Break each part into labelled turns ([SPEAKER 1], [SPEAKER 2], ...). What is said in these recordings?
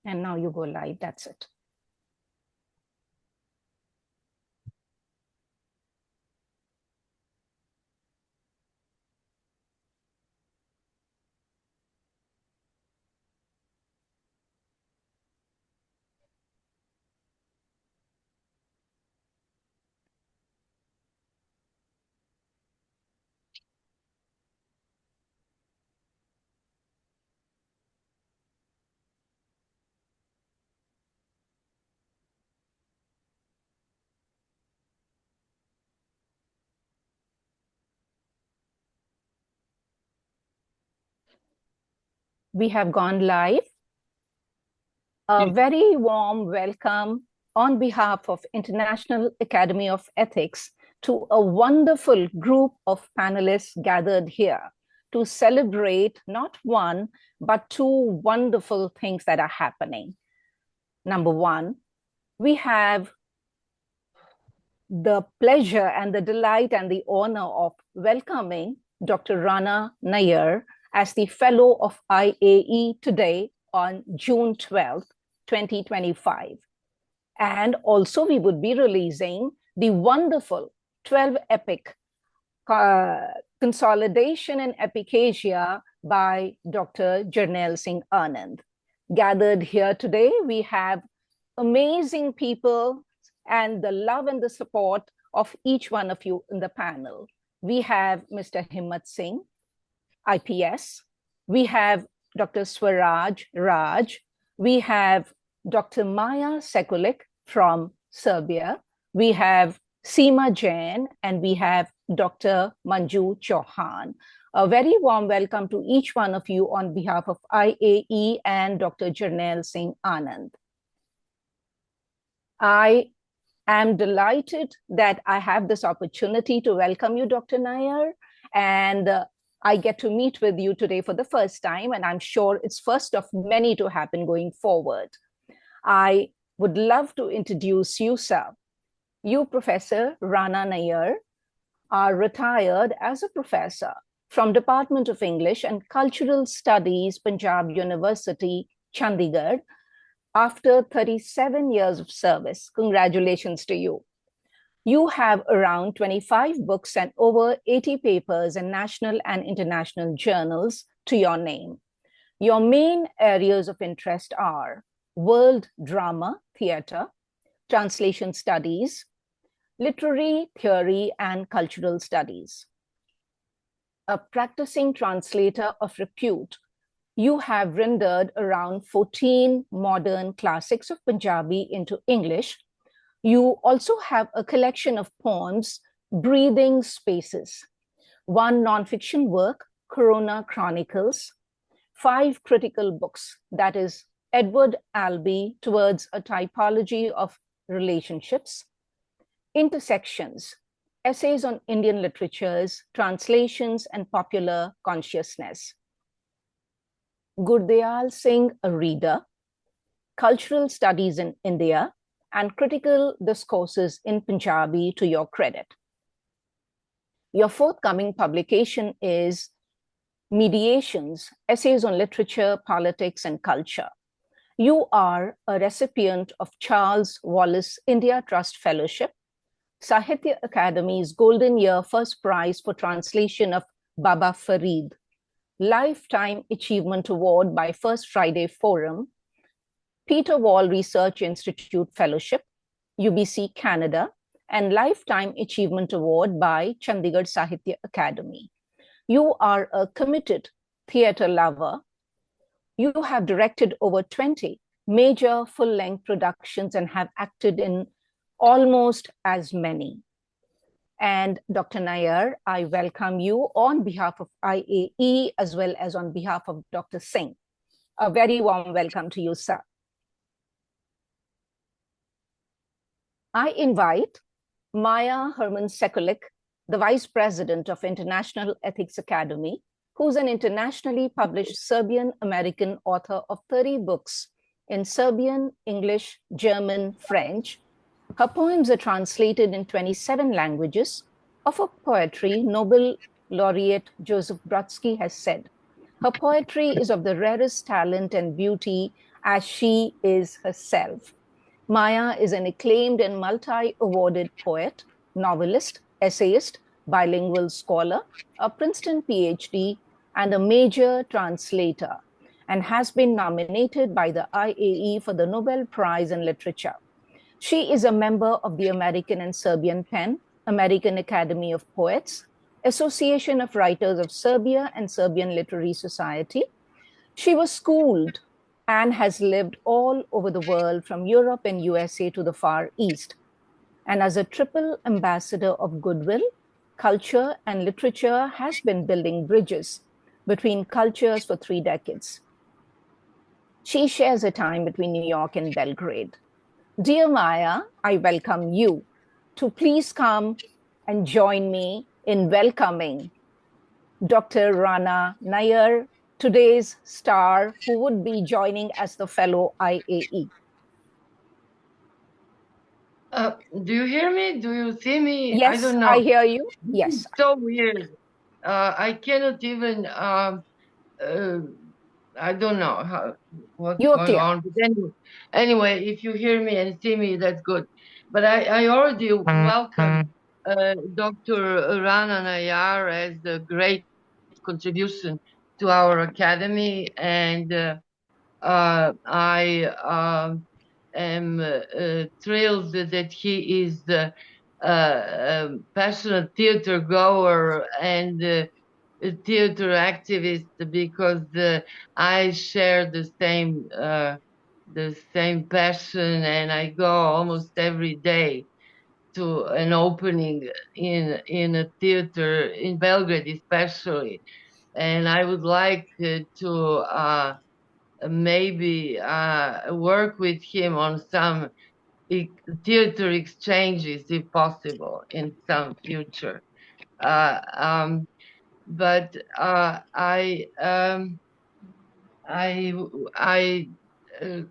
[SPEAKER 1] And now you go live, that's it. We have gone live. A very warm welcome on behalf of International Academy of Ethics to a wonderful group of panelists gathered here to celebrate not one, but two wonderful things that are happening. Number one, we have the pleasure and the delight and the honor of welcoming Dr. Rana Nayar as the Fellow of IAE today on June 12th, 2025. And also we would be releasing the wonderful 12 epic consolidation in Epicacia by Dr. Jernail Anand. Gathered here today, we have amazing people and the love and the support of each one of you in the panel. We have Mr. Himmat Singh, IPS. We have Dr. Swaraj Raj. We have Dr. Maya Sekulik from Serbia. We have Seema Jain, and we have Dr. Manju Chauhan. A very warm welcome to each one of you on behalf of IAE and Dr. Jernail Anand. I am delighted that I have this opportunity to welcome you, Dr. Nayar, and I get to meet with you today for the first time, and I'm sure it's first of many to happen going forward. I would love to introduce you, sir. You, Professor Rana Nayar, are retired as a professor from Department of English and Cultural Studies, Punjab University, Chandigarh, after 37 years of service. Congratulations to you. You have around 25 books and over 80 papers in national and international journals to your name. Your main areas of interest are world drama, theater, translation studies, literary theory, and cultural studies. A practicing translator of repute, you have rendered around 14 modern classics of Punjabi into English. You also have a collection of poems, Breathing Spaces, one nonfiction work, Corona Chronicles, 5 critical books, that is Edward Albee Towards a Typology of Relationships, Intersections, Essays on Indian Literatures, Translations, and Popular Consciousness. Gurdayal Singh, a reader, Cultural Studies in India, and Critical Discourses in Punjabi to your credit. Your forthcoming publication is Mediations, Essays on Literature, Politics, and Culture. You are a recipient of Charles Wallace India Trust Fellowship, Sahitya Academy's Golden Year First Prize for Translation of Baba Farid, Lifetime Achievement Award by First Friday Forum, Peter Wall Research Institute Fellowship, UBC Canada, and Lifetime Achievement Award by Chandigarh Sahitya Academy. You are a committed theatre lover. You have directed over 20 major full-length productions and have acted in almost as many. And Dr. Nayar, I welcome you on behalf of IAE as well as on behalf of Dr. Singh. A very warm welcome to you, sir. I invite Maya Herman Sekulik, the Vice President of International Ethics Academy, who's an internationally published Serbian-American author of 30 books in Serbian, English, German, French. Her poems are translated in 27 languages. Of her poetry, Nobel laureate Joseph Brodsky has said, "Her poetry is of the rarest talent and beauty as she is herself." Maya is an acclaimed and multi-awarded poet, novelist, essayist, bilingual scholar, a Princeton PhD, and a major translator, and has been nominated by the IAE for the Nobel Prize in Literature. She is a member of the American and Serbian PEN, American Academy of Poets, Association of Writers of Serbia, and Serbian Literary Society. She was schooled and has lived all over the world from Europe and USA to the Far East. And as a triple ambassador of goodwill, culture and literature has been building bridges between cultures for 3 decades. She shares her time between New York and Belgrade. Dear Maya, I welcome you to please come and join me in welcoming Dr. Rana Nayar, today's star, who would be joining as the fellow IAE.
[SPEAKER 2] Do you hear me? Do you see me?
[SPEAKER 1] Yes,
[SPEAKER 2] I don't know.
[SPEAKER 1] I hear you. Yes.
[SPEAKER 2] So weird. I cannot even. I don't know what's
[SPEAKER 1] You're
[SPEAKER 2] going
[SPEAKER 1] clear.
[SPEAKER 2] on. But anyway, if you hear me and see me, that's good. But I already welcome Dr. Rana Nayar as a great contribution to our academy, and I am thrilled that he is a passionate theater goer and a theater activist, because I share the same passion, and I go almost every day to an opening in a theater in Belgrade, especially. And I would like to maybe work with him on some theater exchanges, if possible, in some future. Uh, um, but I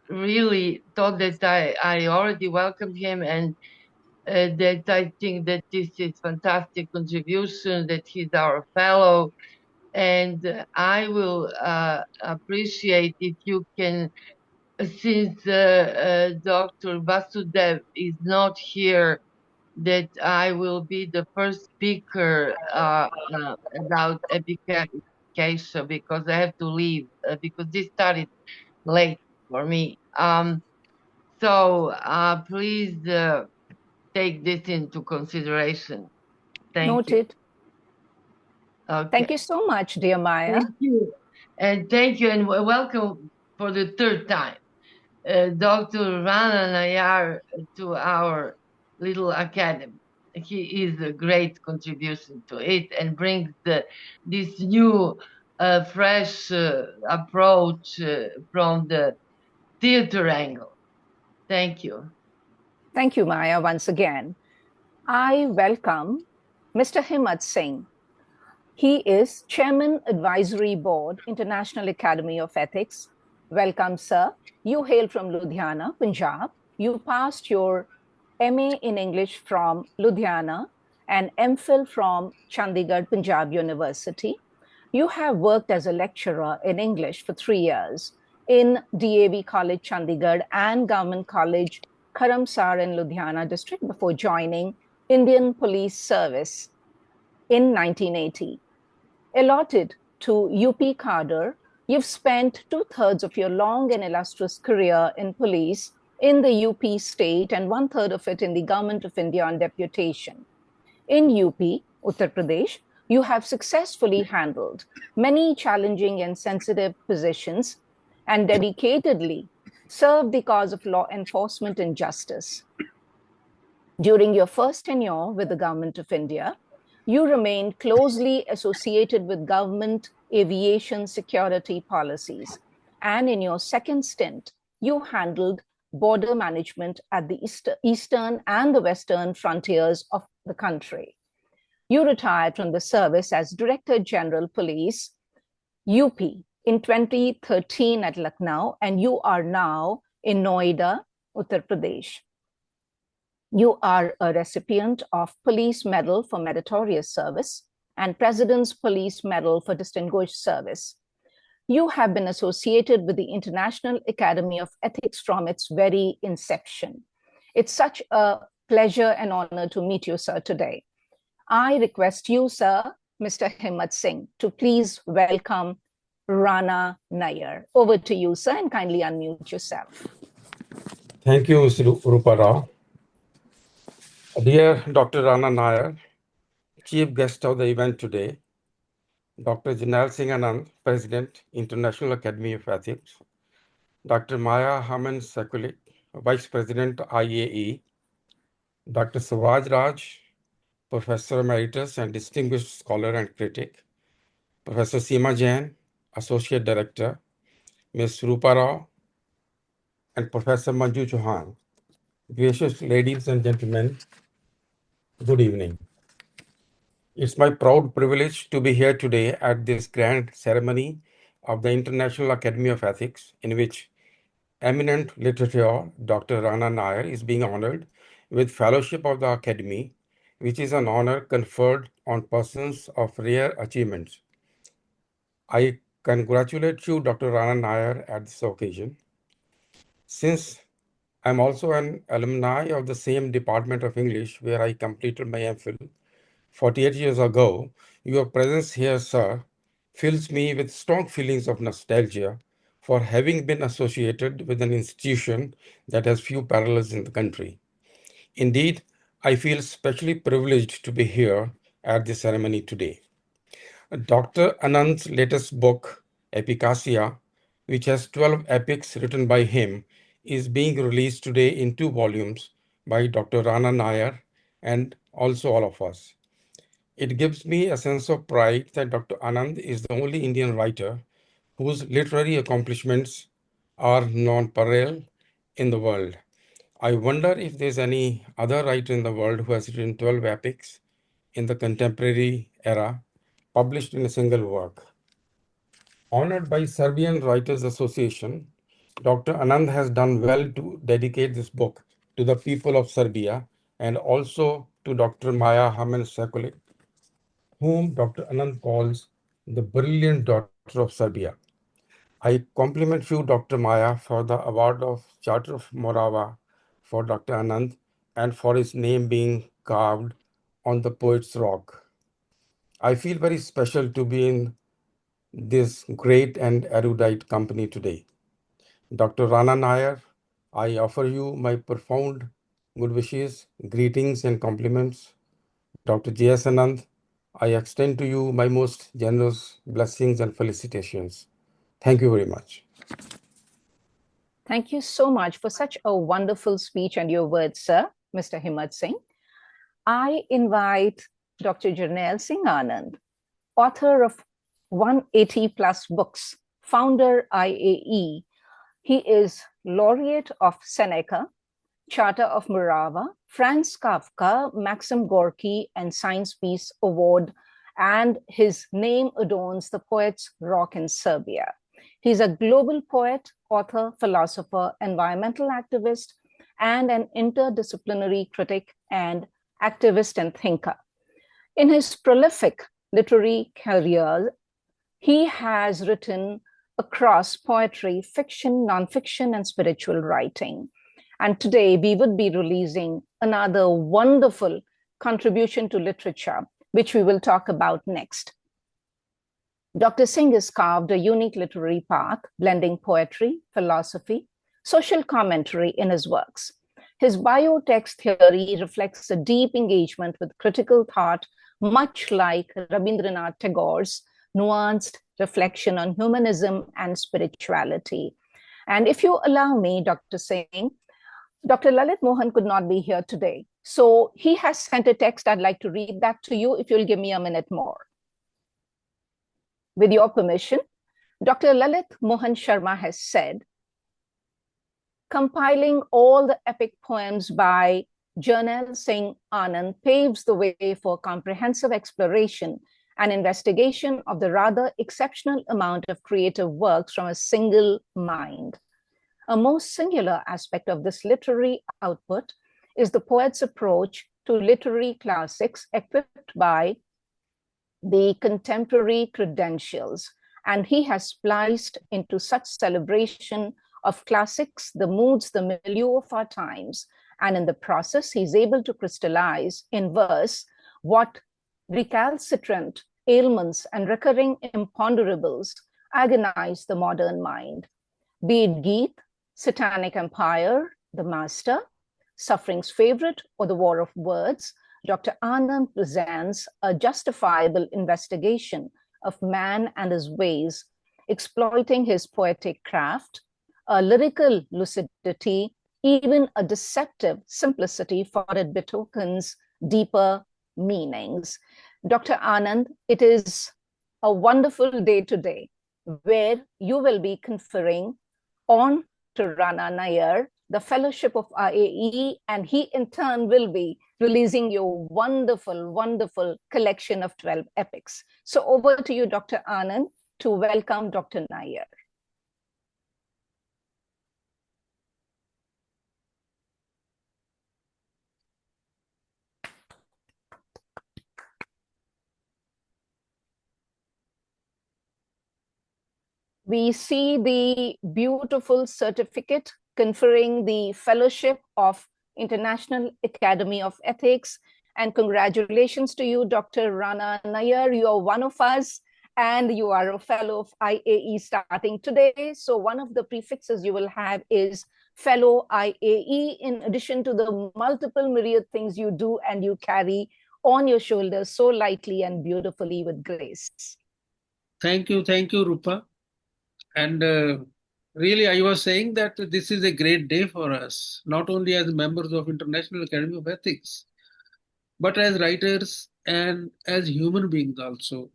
[SPEAKER 2] really thought that I already welcomed him, and that I think that this is fantastic contribution, that he's our fellow, and I will appreciate if you can, since Dr. Basudev is not here, that I will be the first speaker about Epicacia, because I have to leave because this started late for me. So please take this into consideration. Thank you.
[SPEAKER 1] Noted.
[SPEAKER 2] Okay.
[SPEAKER 1] Thank you so much, dear Maya.
[SPEAKER 2] Thank you. And thank you, and welcome for the third time. Dr. Rana Nayar to our little academy. He is a great contribution to it and brings this new, fresh approach from the theater angle. Thank you.
[SPEAKER 1] Thank you, Maya, once again. I welcome Mr. Himmat Singh. He is Chairman Advisory Board, International Academy of Ethics. Welcome, sir. You hail from Ludhiana, Punjab. You passed your MA in English from Ludhiana and MPhil from Chandigarh, Punjab University. You have worked as a lecturer in English for 3 years in DAV College, Chandigarh, and Government College, Karamsar in Ludhiana district before joining Indian Police Service in 1980. Allotted to UP cadre, you've spent 2/3 of your long and illustrious career in police in the UP state and 1/3 of it in the Government of India on deputation. In UP, Uttar Pradesh, you have successfully handled many challenging and sensitive positions and dedicatedly served the cause of law enforcement and justice. During your first tenure with the Government of India, you remained closely associated with government aviation security policies. And in your second stint, you handled border management at the eastern and the western frontiers of the country. You retired from the service as Director General Police, UP, in 2013 at Lucknow, and you are now in Noida, Uttar Pradesh. You are a recipient of Police Medal for Meritorious Service and President's Police Medal for Distinguished Service. You have been associated with the International Academy of Ethics from its very inception. It's such a pleasure and honor to meet you, sir, today. I request you, sir, Mr. Himmat Singh, to please welcome Rana Nayar. Over to you, sir, and kindly unmute yourself.
[SPEAKER 3] Thank you, Ms. Rupa Rao. Dear Dr. Rana Nayar, Chief Guest of the event today, Dr. Jernail Singh Anand, President, International Academy of Ethics, Dr. Maya Haman Sekulik, Vice President, IAE, Dr. Sawaj Raj, Professor Emeritus and Distinguished Scholar and Critic, Professor Seema Jain, Associate Director, Ms. Rupa Rao, and Professor Manju Chauhan. Gracious ladies and gentlemen, good evening. It's my proud privilege to be here today at this grand ceremony of the International Academy of Ethics, in which eminent literature Dr. Rana Nayar is being honored with Fellowship of the Academy, which is an honor conferred on persons of rare achievements. I congratulate you, Dr. Rana Nayar, at this occasion. Since I'm also an alumni of the same Department of English where I completed my MPhil 48 years ago, your presence here, sir, fills me with strong feelings of nostalgia for having been associated with an institution that has few parallels in the country. Indeed, I feel especially privileged to be here at this ceremony today. Dr. Anand's latest book, Epicacia, which has 12 epics written by him, is being released today in 2 volumes by Dr. Rana Nayar and also all of us. It gives me a sense of pride that Dr. Anand is the only Indian writer whose literary accomplishments are non-parallel in the world. I wonder if there's any other writer in the world who has written 12 epics in the contemporary era, published in a single work. Honored by Serbian Writers Association, Dr. Anand has done well to dedicate this book to the people of Serbia and also to Dr. Maya Haman Sekulik, whom Dr. Anand calls the brilliant daughter of Serbia. I compliment you, Dr. Maya, for the award of Charter of Morava for Dr. Anand and for his name being carved on the Poet's Rock. I feel very special to be in this great and erudite company today. Dr. Rana Nayar, I offer you my profound good wishes, greetings, and compliments. Dr. J.S. Anand, I extend to you my most generous blessings and felicitations. Thank you very much.
[SPEAKER 1] Thank you so much for such a wonderful speech and your words, sir, Mr. Himmat Singh. I invite Dr. Jernail Singh Anand, author of 180 plus books, founder IAE. He is laureate of Seneca, Charter of Morava, Franz Kafka, Maxim Gorky, and Science Peace Award, and his name adorns the Poet's Rock in Serbia. He's a global poet, author, philosopher, environmental activist, and an interdisciplinary critic and activist and thinker. In his prolific literary career, he has written across poetry, fiction, nonfiction, and spiritual writing. And today we would be releasing another wonderful contribution to literature, which we will talk about next. Dr. Singh has carved a unique literary path, blending poetry, philosophy, social commentary in his works. His biotext theory reflects a deep engagement with critical thought, much like Rabindranath Tagore's nuanced reflection on humanism and spirituality. And if you allow me, Dr. Singh, Dr. Lalit Mohan could not be here today. So he has sent a text. I'd like to read that to you if you'll give me a minute more. With your permission, Dr. Lalit Mohan Sharma has said, compiling all the epic poems by Jernail Singh Anand paves the way for comprehensive exploration and investigation of the rather exceptional amount of creative works from a single mind. A most singular aspect of this literary output is the poet's approach to literary classics equipped by the contemporary credentials, and he has spliced into such celebration of classics the moods, the milieu of our times, and in the process, he's able to crystallize in verse what recalcitrant ailments and recurring imponderables agonize the modern mind. Be it Geet, Satanic Empire, The Master, Suffering's Favorite, or The War of Words, Dr. Anand presents a justifiable investigation of man and his ways, exploiting his poetic craft, a lyrical lucidity, even a deceptive simplicity, for it betokens deeper meanings. Dr. Anand, it is a wonderful day today where you will be conferring on to Rana Nayar the fellowship of IAE, and he in turn will be releasing your wonderful, wonderful collection of 12 epics. So over to you, Dr. Anand, to welcome Dr. Nayar. We see the beautiful certificate conferring the fellowship of International Academy of Ethics. And congratulations to you, Dr. Rana Nayar. You are one of us and you are a fellow of IAE starting today. So one of the prefixes you will have is fellow IAE, in addition to the multiple myriad things you do and you carry on your shoulders so lightly and beautifully with grace.
[SPEAKER 4] Thank you, Rupa. And really, I was saying that this is a great day for us, not only as members of International Academy of Ethics, but as writers and as human beings also,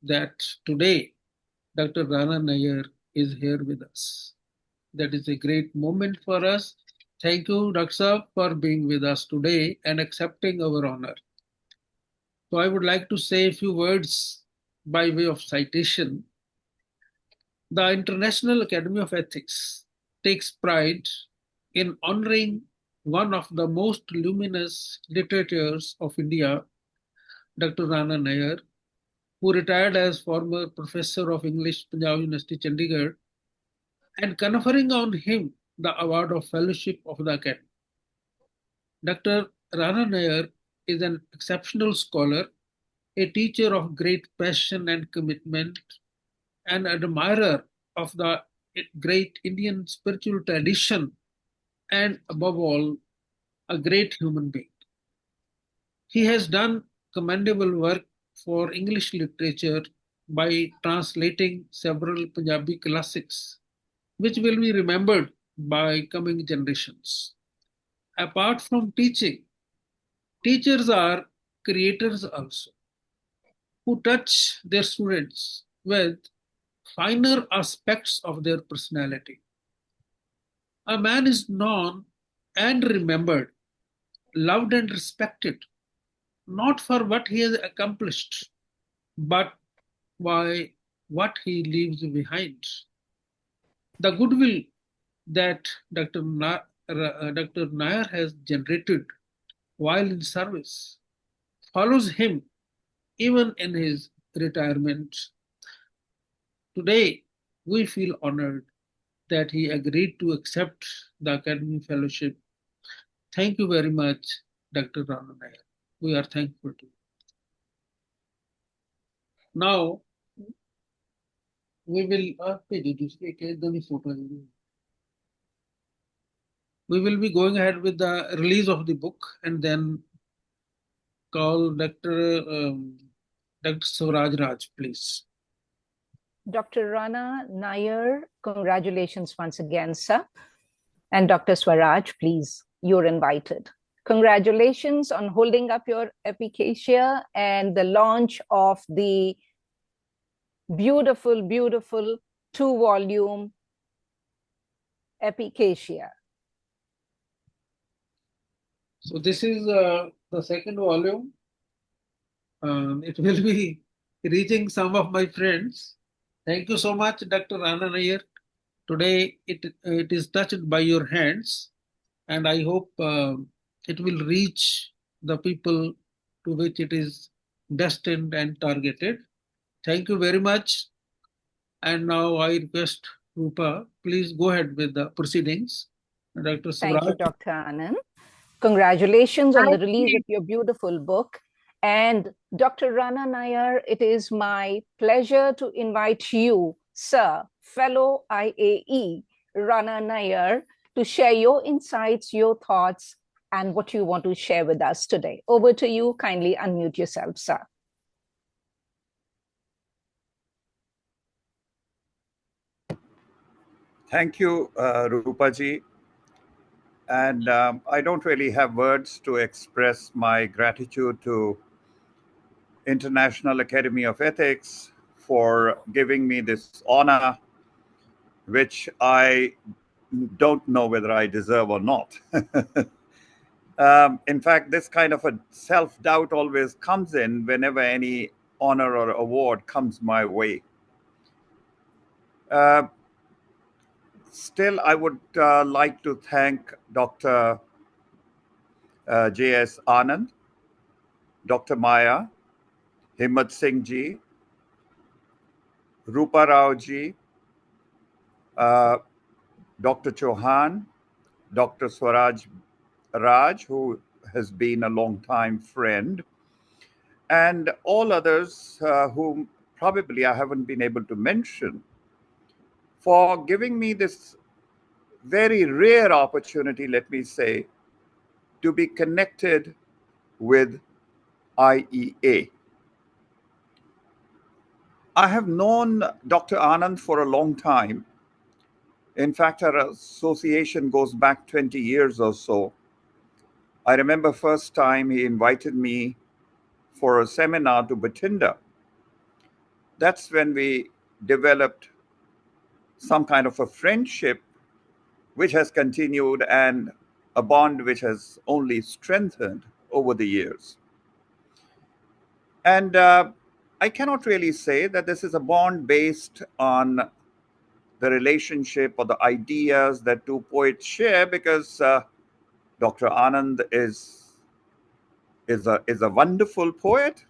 [SPEAKER 4] that today Dr. Rana Nayar is here with us. That is a great moment for us. Thank you, Dr. Saab, for being with us today and accepting our honor. So I would like to say a few words by way of citation. The International Academy of Ethics takes pride in honoring one of the most luminous literatures of India, Dr. Rana Nayar, who retired as former professor of English, Punjab University, Chandigarh, and conferring on him the award of Fellowship of the Academy. Dr. Rana Nayar is an exceptional scholar, a teacher of great passion and commitment, an admirer of the great Indian spiritual tradition, and above all, a great human being. He has done commendable work for English literature by translating several Punjabi classics, which will be remembered by coming generations. Apart from teaching, teachers are creators also, who touch their students with finer aspects of their personality. A man is known and remembered, loved and respected, not for what he has accomplished, but by what he leaves behind. The goodwill that Dr. Nayar has generated while in service follows him even in his retirement. Today, we feel honored that he agreed to accept the Academy Fellowship. Thank you very much, Dr. Rana Nayar. We are thankful to you. Now, we will be going ahead with the release of the book and then call Dr. Swaraj Raj, please.
[SPEAKER 1] Dr. Rana Nayar, congratulations once again, sir. And Dr. Swaraj, please, you're invited. Congratulations on holding up your Epicacia and the launch of the beautiful, beautiful 2-volume Epicacia.
[SPEAKER 4] So this is the second volume. It will be reaching some of my friends. Thank you so much, Dr. Rana Nayar. Today it is touched by your hands, and I hope it will reach the people to which it is destined and targeted. Thank you very much. And now I request Rupa, please go ahead with the proceedings. Dr.
[SPEAKER 1] Thank you,
[SPEAKER 4] Subraj.
[SPEAKER 1] Dr. Anand. Congratulations on
[SPEAKER 2] I
[SPEAKER 1] the release of your beautiful book. And Dr. Rana Nayar, it is my pleasure to invite you, sir, fellow IAE, Rana Nayar, to share your insights, your thoughts, and what you want to share with us today. Over to you. Kindly unmute yourself, sir.
[SPEAKER 5] Thank you, Rupaji. And I don't really have words to express my gratitude to International Academy of Ethics for giving me this honor, which I don't know whether I deserve or not. In fact, this kind of a self-doubt always comes in whenever any honor or award comes my way. Still, I would like to thank Dr. J.S. Anand, Dr. Maya, Himmat Singh ji, Rupa Rao ji, Dr. Chauhan, Dr. Swaraj Raj, who has been a long-time friend, and all others whom probably I haven't been able to mention, for giving me this very rare opportunity, let me say, to be connected with IEA. I have known Dr. Anand for a long time. In fact, our association goes back 20 years or so. I remember first time he invited me for a seminar to Bathinda. That's when we developed some kind of a friendship which has continued, and a bond which has only strengthened over the years. And I cannot really say that this is a bond based on the relationship or the ideas that two poets share, because Dr. Anand is a wonderful poet,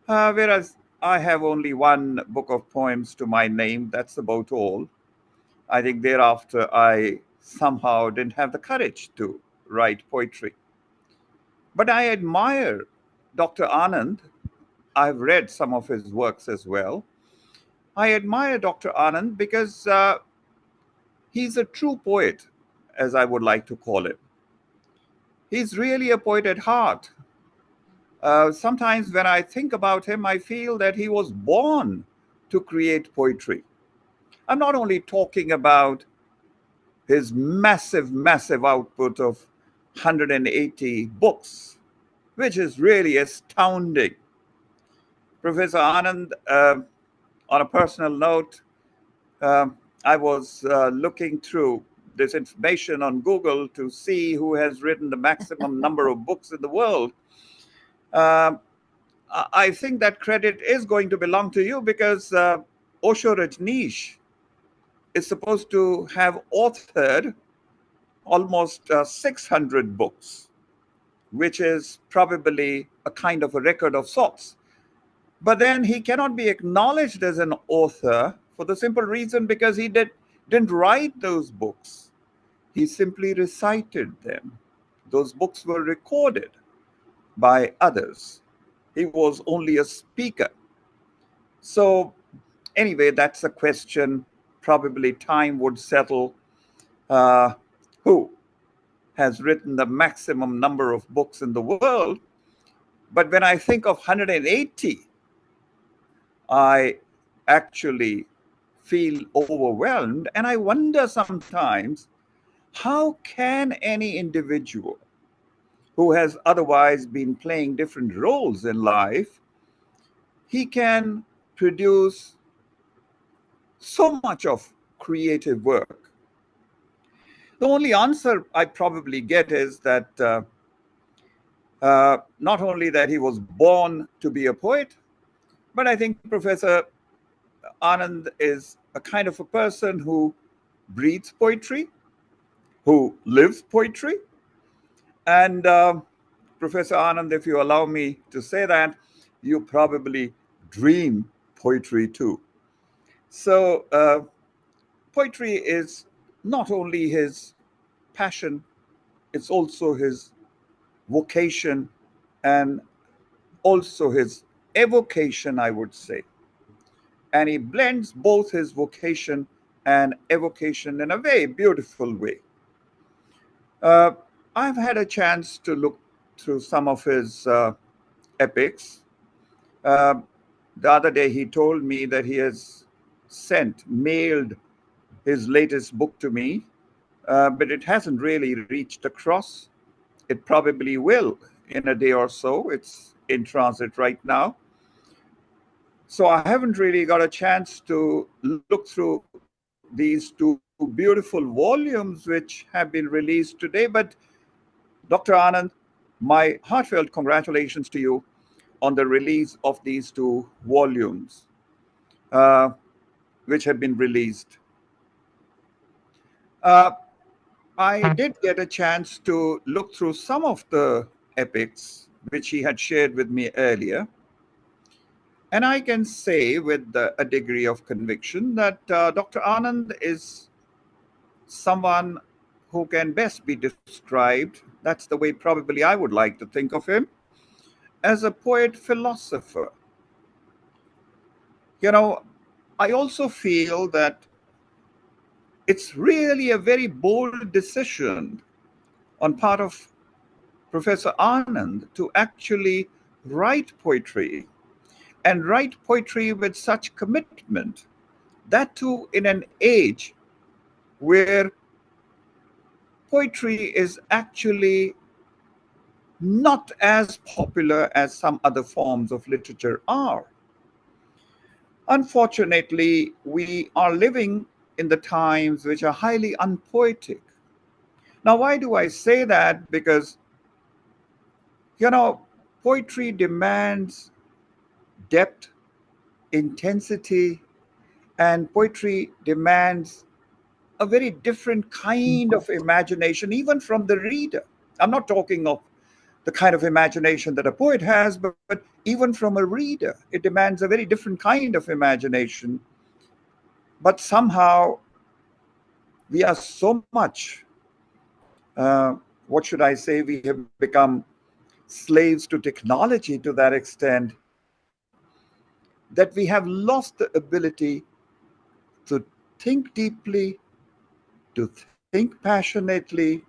[SPEAKER 5] whereas I have only one book of poems to my name. That's about all. I think thereafter I somehow didn't have the courage to write poetry. But I admire Dr. Anand. I've read some of his works as well. I admire Dr. Anand because he's a true poet, as I would like to call him. He's really a poet at heart. Sometimes when I think about him, I feel that he was born to create poetry. I'm not only talking about his massive, massive output of 180 books, which is really astounding. Professor Anand, on a personal note, I was looking through this information on Google to see who has written the maximum number of books in the world. I think that credit is going to belong to you, because Osho Rajneesh is supposed to have authored almost 600 books, which is probably a kind of a record of sorts. But then he cannot be acknowledged as an author for the simple reason because he didn't write those books. He simply recited them. Those books were recorded by others. He was only a speaker. So anyway, that's a question probably time would settle. Who has written the maximum number of books in the world? But when I think of 180, I actually feel overwhelmed. And I wonder sometimes, how can any individual who has otherwise been playing different roles in life, he can produce so much of creative work? The only answer I probably get is that not only that he was born to be a poet, but I think Professor Anand is a kind of a person who breathes poetry, who lives poetry, And Professor Anand, if you allow me to say that, you probably dream poetry too. So, poetry is not only his passion, it's also his vocation and also his evocation, I would say. And he blends both his vocation and evocation in a very beautiful way. Uh, I've had a chance to look through some of his epics. Uh, the other day, he told me that he has mailed his latest book to me, but it hasn't really reached across. It probably will in a day or so. It's in transit right now. So I haven't really got a chance to look through these two beautiful volumes which have been released today. But Dr. Anand, my heartfelt congratulations to you on the release of these two volumes, uh, which have been released. Uh, I did get a chance to look through some of the epics which he had shared with me earlier. And I can say with a degree of conviction that Dr. Anand is someone who can best be described, that's the way probably I would like to think of him, as a poet philosopher. You know, I also feel that it's really a very bold decision on part of Professor Anand to actually write poetry and write poetry with such commitment, that too in an age where poetry is actually not as popular as some other forms of literature are. Unfortunately, we are living in the times which are highly unpoetic. Now, why do I say that? Because, you know, poetry demands depth, intensity, and poetry demands a very different kind of imagination, even from the reader. I'm not talking of the kind of imagination that a poet has, but even from a reader, it demands a very different kind of imagination. But somehow we are so much, what should I say, we have become slaves to technology to that extent that we have lost the ability to think deeply, to think passionately,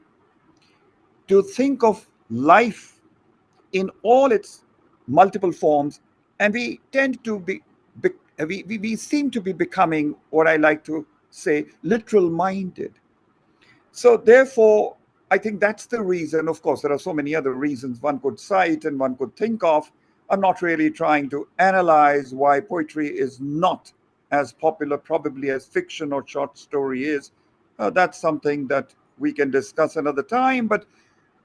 [SPEAKER 5] to think of life in all its multiple forms. And we tend to we seem to be becoming what I like to say literal minded. So therefore, I think that's the reason. Of course, there are so many other reasons one could cite and one could think of. I'm not really trying to analyze why poetry is not as popular probably as fiction or short story is. That's something that we can discuss another time. But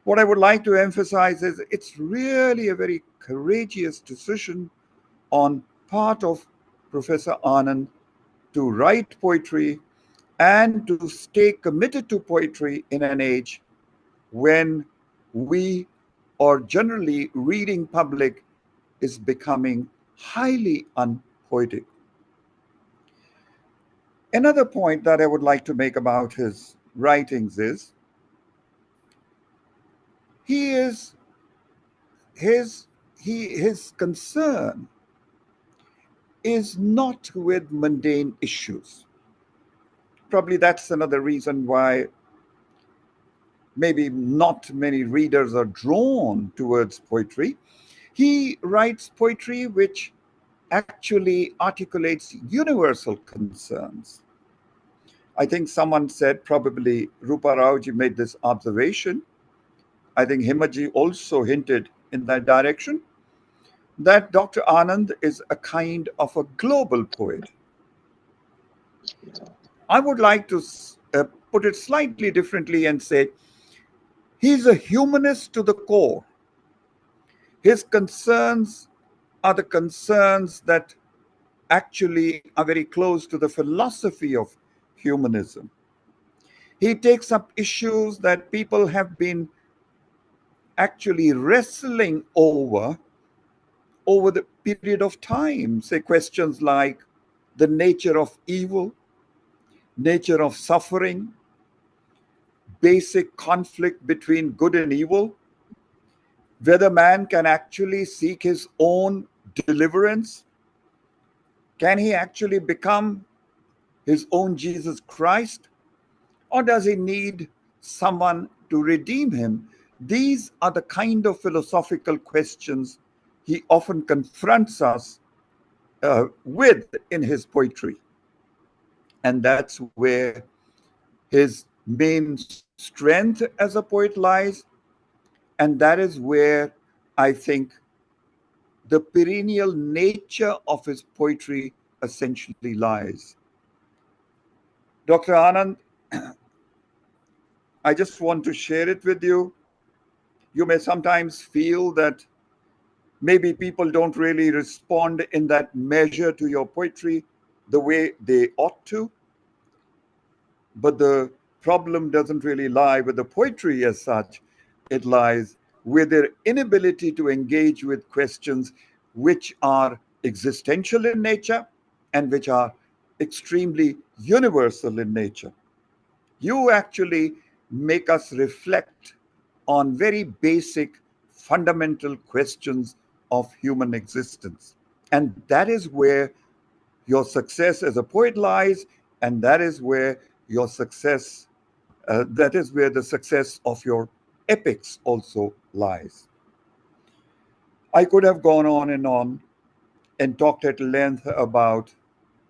[SPEAKER 5] what I would like to emphasize is it's really a very courageous decision on part of Professor Anand to write poetry and to stay committed to poetry in an age when we, or generally reading public, is becoming highly unpoetic. Another point that I would like to make about his writings is he is his his concern is not with mundane issues. Probably that's another reason why maybe not many readers are drawn towards poetry. He writes poetry which actually articulates universal concerns. I think someone said, probably Rupa Raoji made this observation. I think Himaji also hinted in that direction, that Dr. Anand is a kind of a global poet. I would like to put it slightly differently and say he's a humanist to the core. His concerns are the concerns that actually are very close to the philosophy of humanism. He takes up issues that people have been actually wrestling over the period of time. Say questions like the nature of evil, nature of suffering, basic conflict between good and evil, whether man can actually seek his own deliverance. Can he actually become his own Jesus Christ? Or does he need someone to redeem him? These are the kind of philosophical questions he often confronts us with in his poetry. And that's where his main strength as a poet lies. And that is where I think the perennial nature of his poetry essentially lies. Dr. Anand, I just want to share it with you. You may sometimes feel that maybe people don't really respond in that measure to your poetry the way they ought to. But the problem doesn't really lie with the poetry as such. It lies with their inability to engage with questions which are existential in nature and which are extremely universal in nature. You actually make us reflect on very basic, fundamental questions of human existence. And that is where your success as a poet lies, and that is where your success, that is where the success of your epics also lies. I could have gone on and talked at length about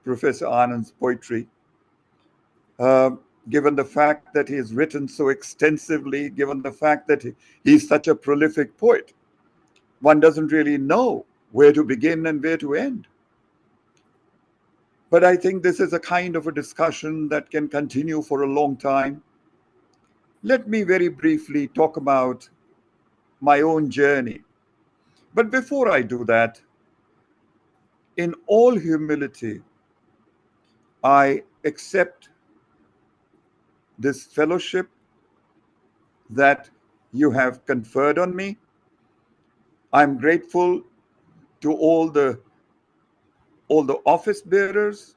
[SPEAKER 5] Professor Anand's poetry, uh, given the fact that he has written so extensively, given the fact that he's such a prolific poet. One doesn't really know where to begin and where to end. But I think this is a kind of a discussion that can continue for a long time. Let me very briefly talk about my own journey. But before I do that, in all humility, I accept this fellowship that you have conferred on me. I'm grateful to all the office bearers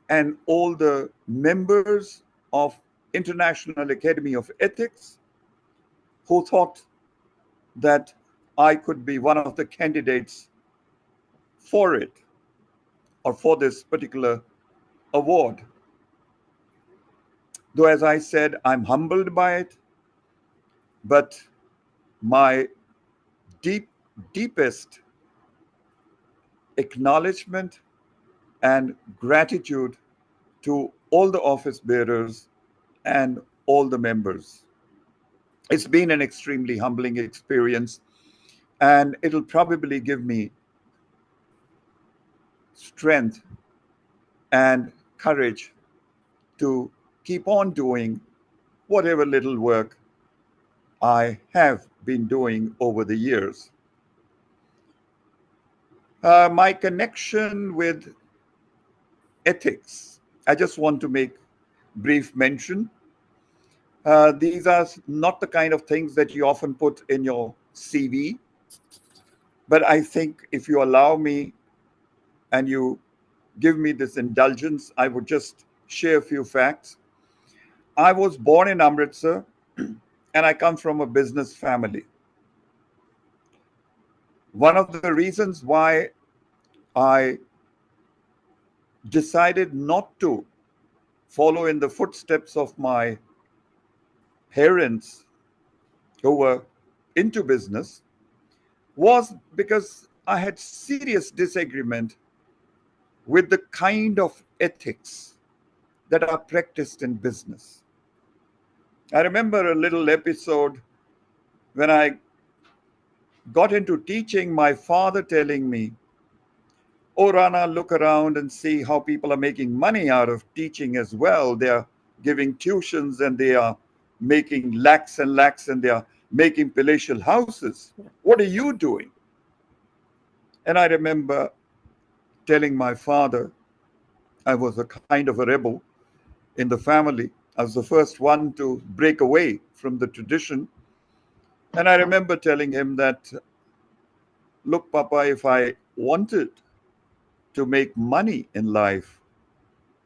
[SPEAKER 5] and all the members of International Academy of Ethics who thought that I could be one of the candidates for it or for this particular award. Though, as I said, I'm humbled by it, but my deepest acknowledgement and gratitude to all the office bearers and all the members. It's been an extremely humbling experience, and it'll probably give me strength and courage to keep on doing whatever little work I have been doing over the years. My connection with ethics, I just want to make brief mention. These are not the kind of things that you often put in your CV, but I think if you allow me and you give me this indulgence, I would just share a few facts. I was born in Amritsar and I come from a business family. One of the reasons why I decided not to follow in the footsteps of my parents who were into business was because I had serious disagreement with the kind of ethics that are practiced in business. I remember a little episode when I got into teaching, my father telling me, "Oh, Rana, look around and see how people are making money out of teaching as well. They are giving tuitions and they are making lakhs and lakhs and they are making palatial houses. What are you doing?" And I remember telling my father, I was a kind of a rebel in the family. I was the first one to break away from the tradition. And I remember telling him that, look, Papa, if I wanted to make money in life,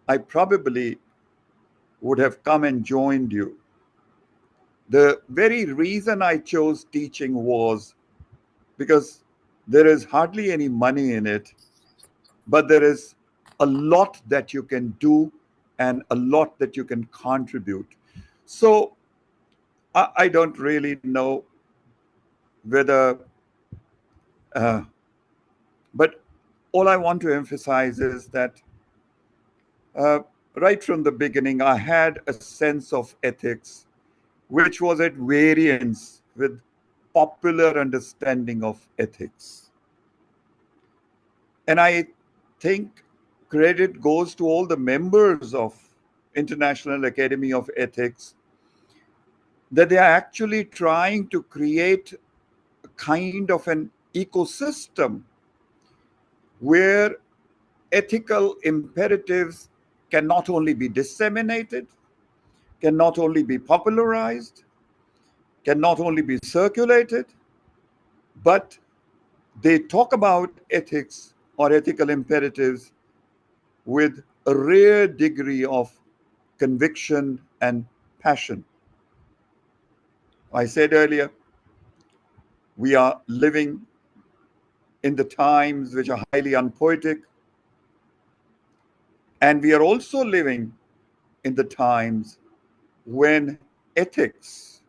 [SPEAKER 5] I probably would have come and joined you. The very reason I chose teaching was because there is hardly any money in it, but there is a lot that you can do and a lot that you can contribute. So I don't really know whether, uh, but all I want to emphasize is that uh, right from the beginning, I had a sense of ethics which was at variance with popular understanding of ethics. And I think credit goes to all the members of International Academy of Ethics that they are actually trying to create a kind of an ecosystem where ethical imperatives can not only be disseminated, can not only be popularized, can not only be circulated, but they talk about ethics or ethical imperatives with a rare degree of conviction and passion. I said earlier, we are living in the times which are highly unpoetic, and we are also living in the times when ethics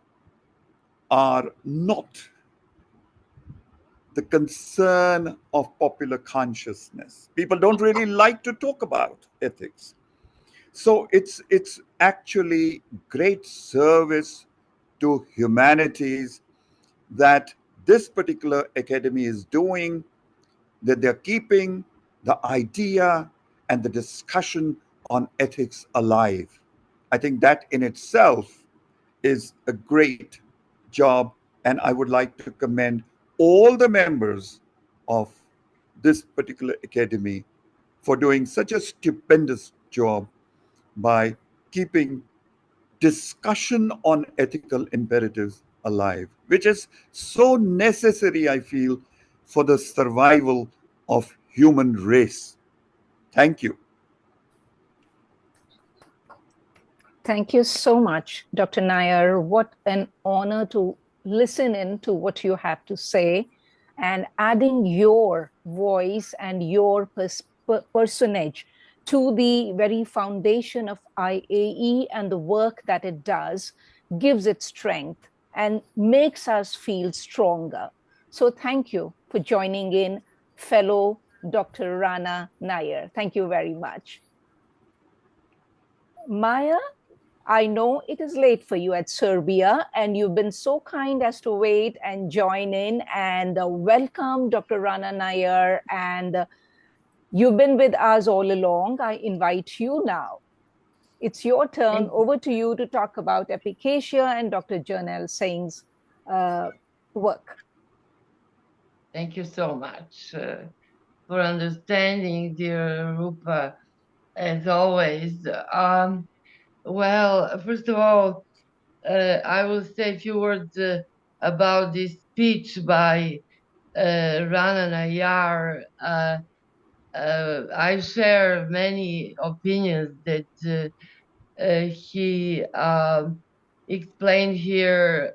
[SPEAKER 5] are not the concern of popular consciousness. People don't really like to talk about ethics. So it's actually great service to humanities that this particular academy is doing, that they're keeping the idea and the discussion on ethics alive. I think that in itself is a great job, and I would like to commend all the members of this particular academy for doing such a stupendous job by keeping discussion on ethical imperatives alive, which is so necessary, I feel, for the survival of human race. Thank you.
[SPEAKER 1] Thank you so much, Dr. Nair. What an honor to listen in to what you have to say and adding your voice and your personage to the very foundation of IAE and the work that it does gives it strength and makes us feel stronger. So thank you for joining in, fellow Dr. Rana Nayar. Thank you very much. Maya, I know it is late for you at Serbia, and you've been so kind as to wait and join in and welcome Dr. Rana Nayar. And you've been with us all along. I invite you now. It's your turn. Over to you to talk about Epicacia and Dr. Jernail Singh's work.
[SPEAKER 2] Thank you so much for understanding, dear Rupa, as always. Well, first of all, I will say a few words about this speech by Rana Nayar. I share many opinions that he explained here,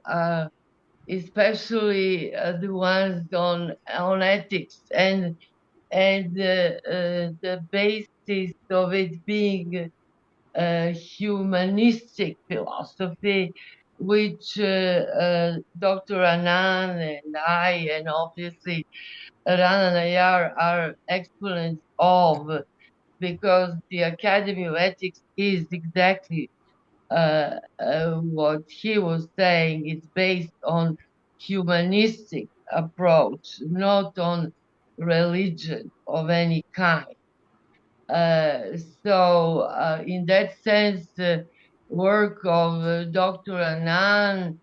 [SPEAKER 2] especially the ones on ethics and the basis of it being a humanistic philosophy, which Dr. Anand and I, and obviously Rana Nayar, are exponents of, because the Academy of Ethics is exactly what he was saying. It's based on humanistic approach, not on religion of any kind. So in that sense, the work of Dr. Anand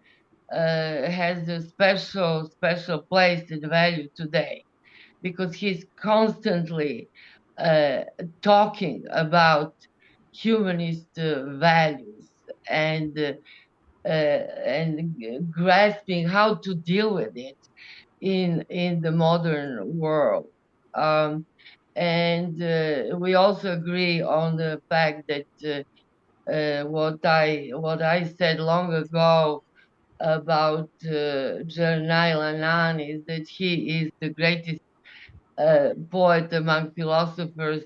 [SPEAKER 2] has a special place and value today, because he's constantly talking about humanist values and and grasping how to deal with it in the modern world. And we also agree on the fact that what I said long ago about Jernail Anand is that he is the greatest poet among philosophers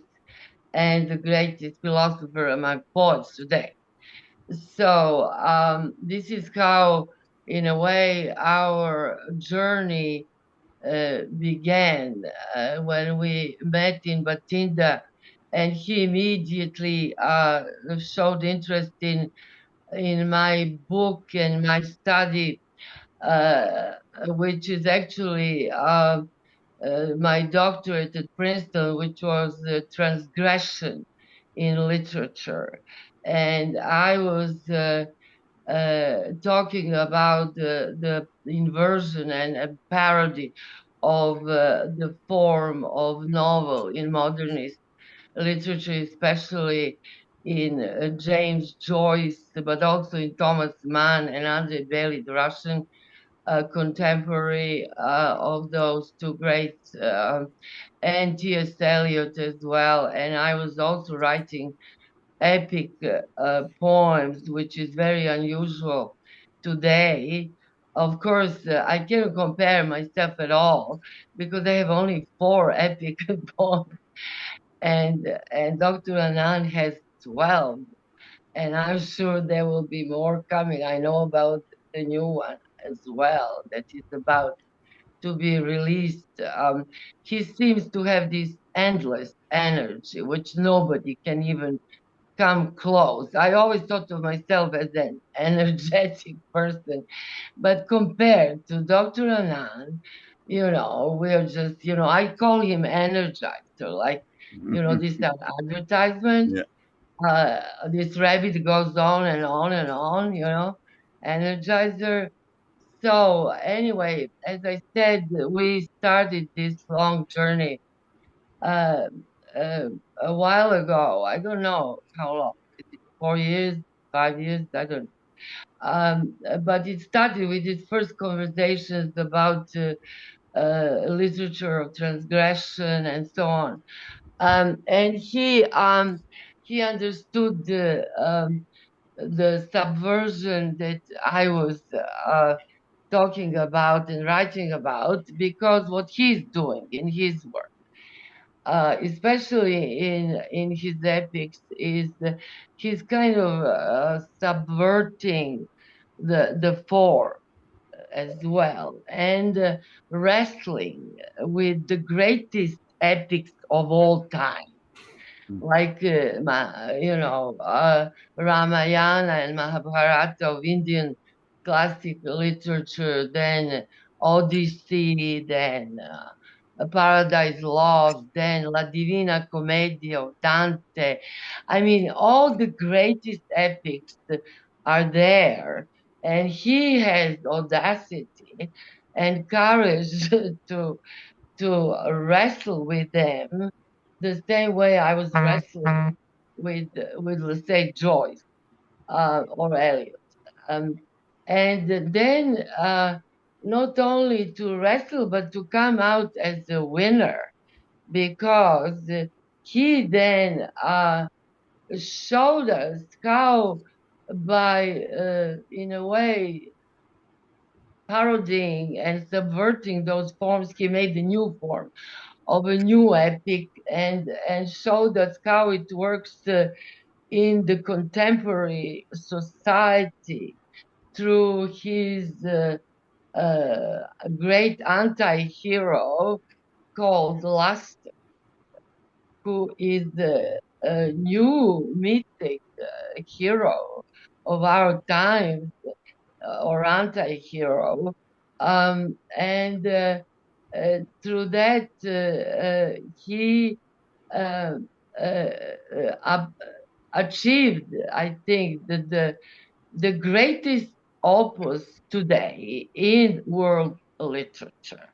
[SPEAKER 2] and the greatest philosopher among poets today. So this is how, in a way, our journey began when we met in Bathinda, and he immediately showed interest in my book and my study, which is actually my doctorate at Princeton, which was transgression in literature. And I was talking about the inversion and a parody of the form of novel in modernist literature, especially in James Joyce, but also in Thomas Mann and Andrei Bely, the Russian contemporary of those two great, and T.S. Eliot as well. And I was also writing epic poems, which is very unusual today. Of course, I cannot compare myself at all because I have only 4 epic poems, and Dr. Anand has 12, and I'm sure there will be more coming. I know about the new one as well that is about to be released. He seems to have this endless energy, which nobody can even come close. I always thought of myself as an energetic person, but compared to Dr. Anand, we're just, I call him energizer, like, this advertisement.
[SPEAKER 5] Yeah.
[SPEAKER 2] This rabbit goes on and on and on, energizer. So anyway, as I said, we started this long journey uh, uh, a while ago. I don't know how long. 4 years, 5 years, I don't know. But it started with his first conversations about literature of transgression and so on. And he understood the subversion that I was talking about and writing about, because what he's doing in his work, especially in his epics, is he's kind of subverting the form as well, and wrestling with the greatest epics of all time, like Ramayana and Mahabharata of Indian classic literature, then Odyssey, then Paradise Lost, then La Divina Commedia of Dante. I mean, all the greatest epics are there, and he has audacity and courage to wrestle with them the same way I was wrestling with let's say Joyce or Eliot, and then not only to wrestle but to come out as a winner, because he then showed us how by in a way parodying and subverting those forms, he made a new form of a new epic, and showed us how it works in the contemporary society through his great anti-hero called Lust, who is a new mythic hero of our time, or anti-hero, and through that he uh, achieved, I think, the greatest opus today in world literature.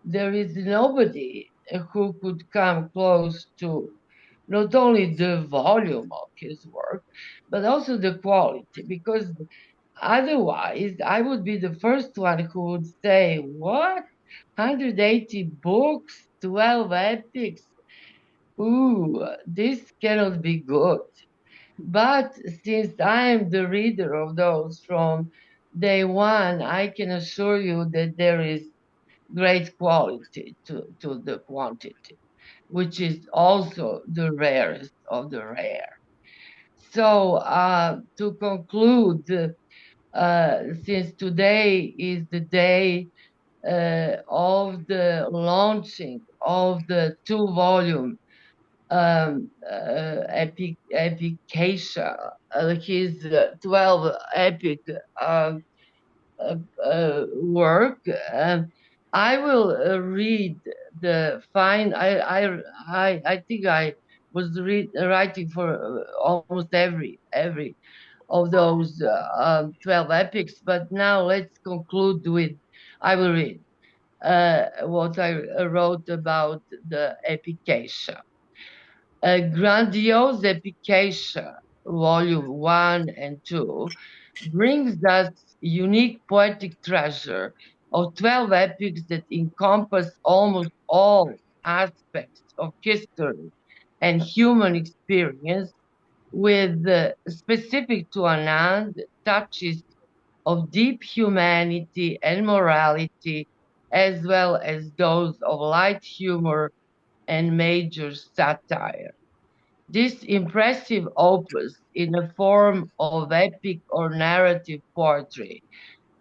[SPEAKER 2] There is nobody who could come close to not only the volume of his work, but also the quality, because Otherwise, I would be the first one who would say, what? 180 books, 12 epics. Ooh, this cannot be good. But since I am the reader of those from day one, I can assure you that there is great quality to the quantity, which is also the rarest of the rare. So to conclude, since today is the day of the launching of the 2-volume Epicacia, his 12 epic work. I will read the fine. I think I was writing for almost every of those 12 epics, but now let's conclude with. I will read what I wrote about the Epicacia. A grandiose Epicacia, volume 1 and 2, brings us unique poetic treasure of 12 epics that encompass almost all aspects of history and human experience, with specific to Anand touches of deep humanity and morality, as well as those of light humor and major satire. This impressive opus, in the form of epic or narrative poetry,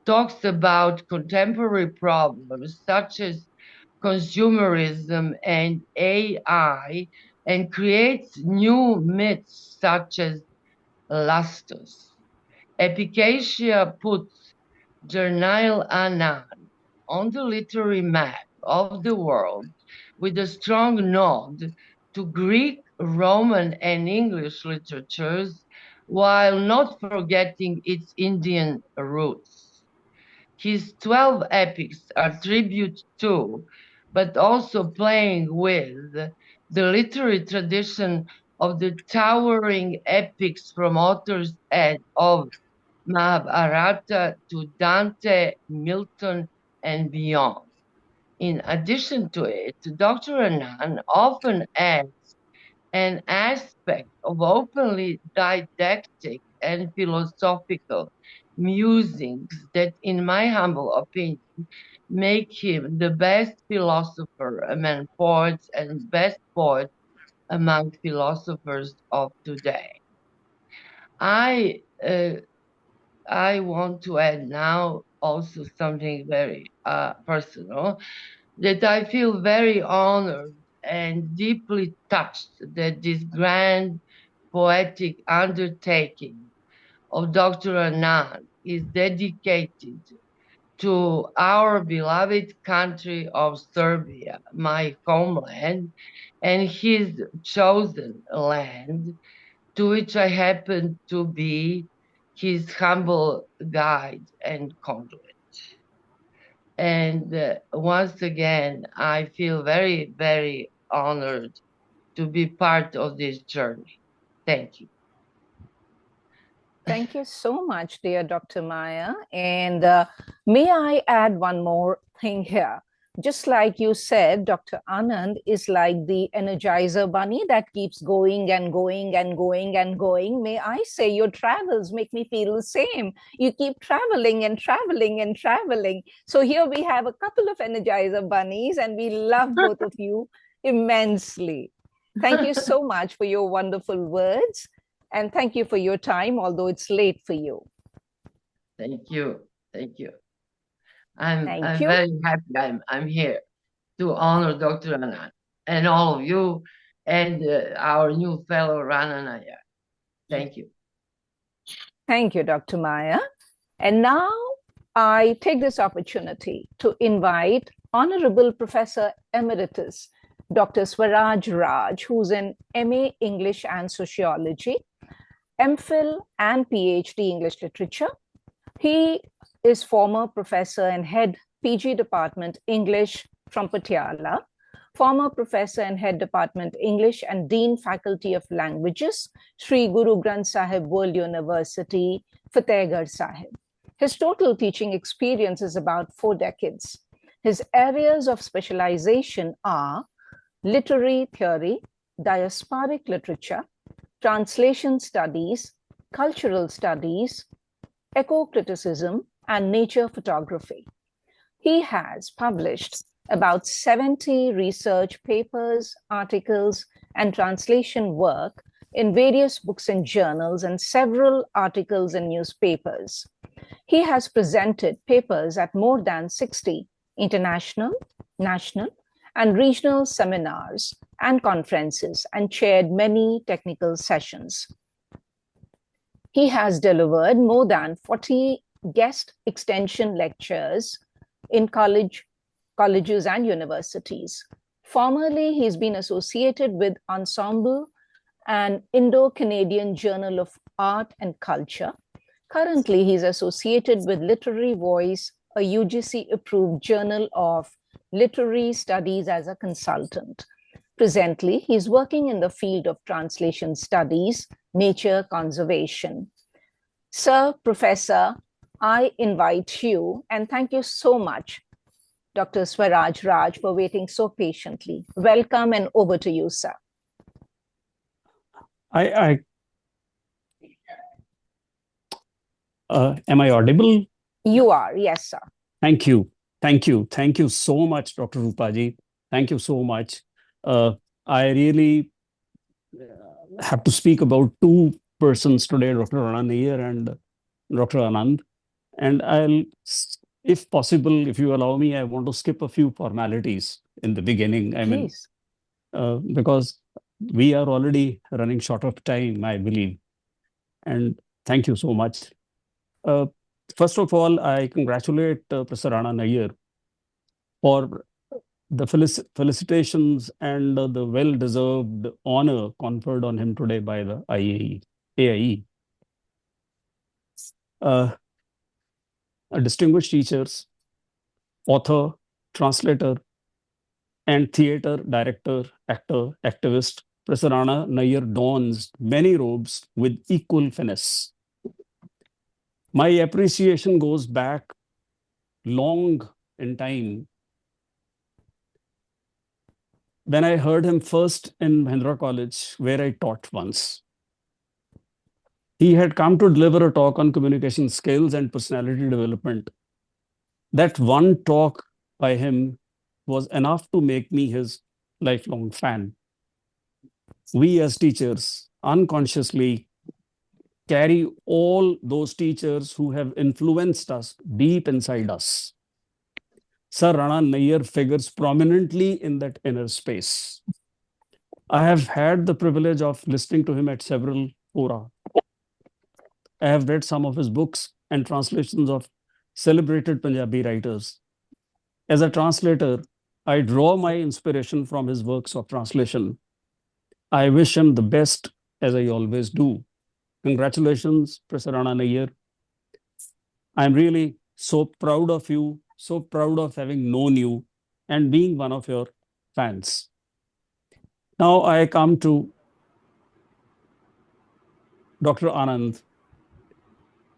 [SPEAKER 2] talks about contemporary problems such as consumerism and AI, and creates new myths such as lustus. Epicacia puts Jernail Anand on the literary map of the world with a strong nod to Greek, Roman, and English literatures, while not forgetting its Indian roots. His 12 epics are tribute to, but also playing with, the literary tradition of the towering epics from authors of Mahabharata to Dante, Milton, and beyond. In addition to it, Dr. Anand often adds an aspect of openly didactic and philosophical musings that, in my humble opinion, make him the best philosopher among poets and best poet among philosophers of today. I want to add now also something very personal, that I feel very honored and deeply touched that this grand poetic undertaking of Dr. Anand is dedicated to our beloved country of Serbia, my homeland, and his chosen land, to which I happen to be his humble guide and conduit. And once again, I feel very, very honored to be part of this journey. Thank you.
[SPEAKER 1] Thank you so much, dear Dr. Maya. And may I add one more thing here? Just like you said, Dr. Anand is like the Energizer bunny that keeps going and going and going and going. May I say your travels make me feel the same. You keep traveling and traveling and traveling. So here we have a couple of Energizer bunnies, and we love both of you immensely. Thank you so much for your wonderful words. And thank you for your time, although it's late for you.
[SPEAKER 2] Thank you. Thank you. I'm
[SPEAKER 1] Thank you.
[SPEAKER 2] very happy I'm here to honor Dr. Anand and all of you and our new fellow Rana Nayar. Thank you.
[SPEAKER 1] Thank you, Dr. Maya. And now I take this opportunity to invite Honorable Professor Emeritus Dr. Swaraj Raj, who's an MA English and Sociology, MPhil and PhD English Literature. He is former professor and head PG Department English from Patiala, former professor and head Department English and Dean Faculty of Languages, Sri Guru Granth Sahib World University, Fatehgarh Sahib. His total teaching experience is about 4 decades. His areas of specialization are literary theory, diasporic literature, translation studies, cultural studies, eco-criticism, and nature photography. He has published about 70 research papers, articles, and translation work in various books and journals and several articles in newspapers. He has presented papers at more than 60 international, national, and regional seminars and conferences and chaired many technical sessions. He has delivered more than 40 guest extension lectures in colleges and universities. Formerly, he's been associated with Ensemble, an Indo-Canadian Journal of Art and Culture. Currently, he's associated with Literary Voice, a UGC-approved journal of literary studies as a consultant. Presently, he's working in the field of translation studies, nature conservation. Sir, Professor, I invite you, and thank you so much, Dr. Swaraj Raj, for waiting so patiently. Welcome, and over to you, sir.
[SPEAKER 6] Am I audible?
[SPEAKER 1] You are, yes, sir.
[SPEAKER 6] Thank you. Thank you. Thank you so much, Dr. Rupaji. Thank you so much. I really have to speak about two persons today, Dr. Rana Nayar and Dr. Anand. And I'll, if possible, if you allow me, I want to skip a few formalities in the beginning.
[SPEAKER 1] Please.
[SPEAKER 6] Because we are already running short of time, I believe. And thank you so much. First of all, I congratulate Professor Rana Nayar for the felicitations and the well-deserved honor conferred on him today by the AIE. Distinguished teachers, author, translator, and theater director, actor, activist, Professor Rana Nayar dons many robes with equal finesse. My appreciation goes back long in time. When I heard him first in Mahindra College, where I taught once, he had come to deliver a talk on communication skills and personality development. That one talk by him was enough to make me his lifelong fan. We as teachers unconsciously carry all those teachers who have influenced us deep inside us. Sir Rana Nayar figures prominently in that inner space. I have had the privilege of listening to him at several fora. I have read some of his books and translations of celebrated Punjabi writers. As a translator, I draw my inspiration from his works of translation. I wish him the best, as I always do. Congratulations, Professor Rana Nayar. I'm really so proud of you, so proud of having known you and being one of your fans. Now I come to Dr. Anand.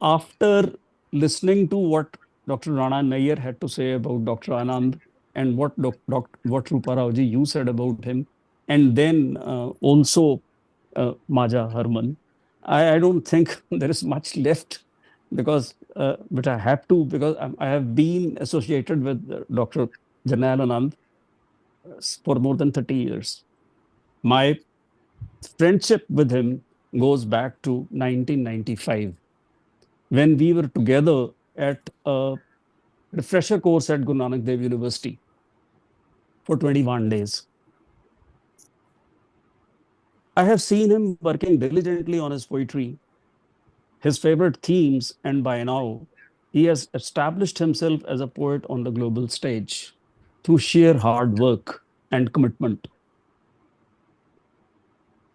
[SPEAKER 6] After listening to what Dr. Rana Nayar had to say about Dr. Anand and what Rupa Raoji you said about him, and then also Maja Herman, I don't think there is much left because, but I have to, because I have been associated with Dr. Jernail Anand for more than 30 years. My friendship with him goes back to 1995, when we were together at a refresher course at Guru Nanak Dev University for 21 days. I have seen him working diligently on his poetry, his favorite themes, and by now, he has established himself as a poet on the global stage through sheer hard work and commitment.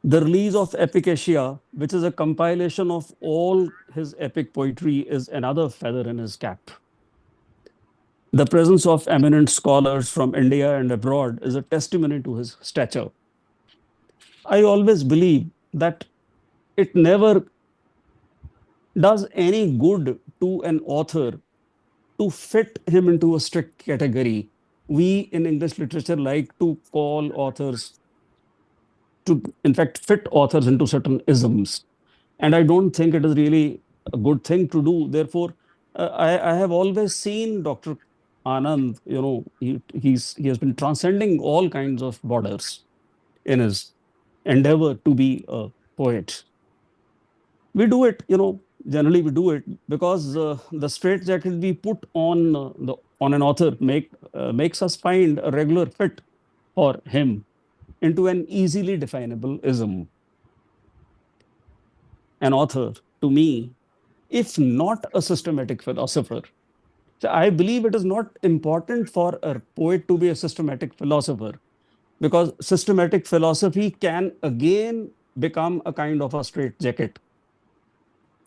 [SPEAKER 6] The release of Epicacia, which is a compilation of all his epic poetry, is another feather in his cap. The presence of eminent scholars from India and abroad is a testimony to his stature. I always believe that it never does any good to an author to fit him into a strict category. We in English literature like to call authors to, in fact, fit authors into certain isms. And I don't think it is really a good thing to do. Therefore, I have always seen Dr. Anand, he has been transcending all kinds of borders in his endeavor to be a poet. We do it, generally we do it because the straitjacket we put on on an author makes us find a regular fit for him into an easily definable ism. An author, to me, if not a systematic philosopher. So I believe it is not important for a poet to be a systematic philosopher, because systematic philosophy can again become a kind of a straitjacket.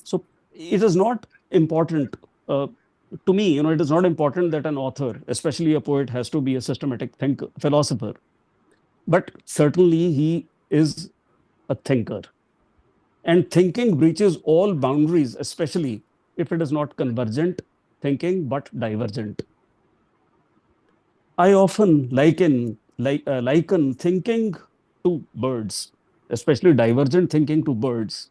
[SPEAKER 6] So it is not important to me, it is not important that an author, especially a poet, has to be a systematic philosopher. But certainly he is a thinker. And thinking breaches all boundaries, especially if it is not convergent thinking, but divergent. I often liken thinking to birds, especially divergent thinking to birds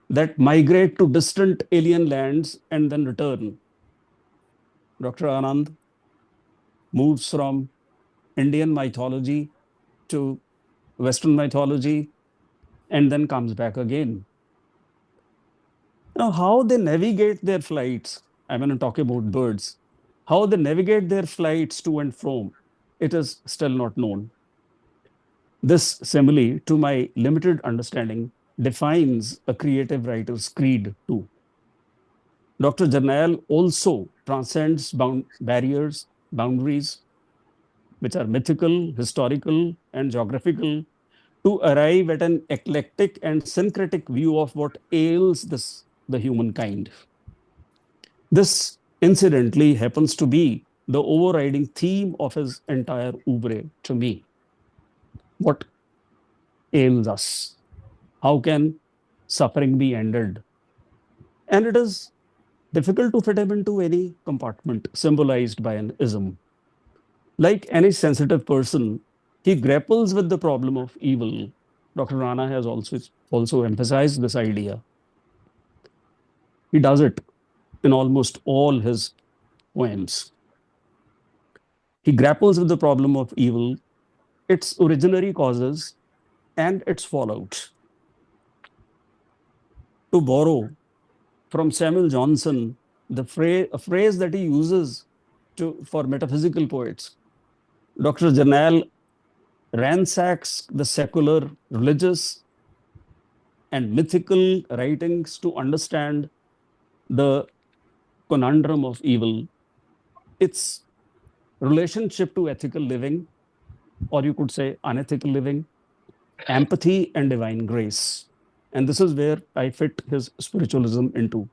[SPEAKER 6] that migrate to distant alien lands and then return. Dr. Anand moves from Indian mythology to Western mythology and then comes back again. Now, how they navigate their flights, I'm going to talk about birds, how they navigate their flights to and from, it is still not known. This simile, to my limited understanding, defines a creative writer's creed too. Dr. Jernail also transcends barriers, boundaries, which are mythical, historical, and geographical, to arrive at an eclectic and syncretic view of what ails the humankind. This, incidentally, happens to be the overriding theme of his entire oeuvre to me. What ails us? How can suffering be ended? And it is difficult to fit him into any compartment symbolized by an ism. Like any sensitive person, he grapples with the problem of evil. Dr. Rana has also emphasized this idea. He does it in almost all his poems. He grapples with the problem of evil, its originary causes, and its fallout. To borrow from Samuel Johnson, a phrase that he uses for metaphysical poets, Dr. Jernail ransacks the secular, religious, and mythical writings to understand the conundrum of evil, its relationship to ethical living, or you could say unethical living, empathy, and divine grace. And this is where I fit his spiritualism into.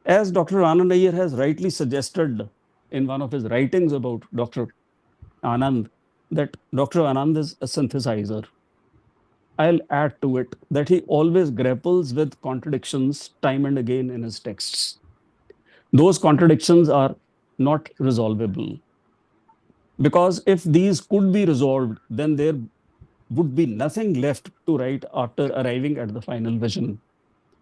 [SPEAKER 6] As Dr. Rana Nayar has rightly suggested in one of his writings about Dr. Anand, that Dr. Anand is a synthesizer. I'll add to it that he always grapples with contradictions time and again in his texts. Those contradictions are not resolvable. Because if these could be resolved, then there would be nothing left to write after arriving at the final vision.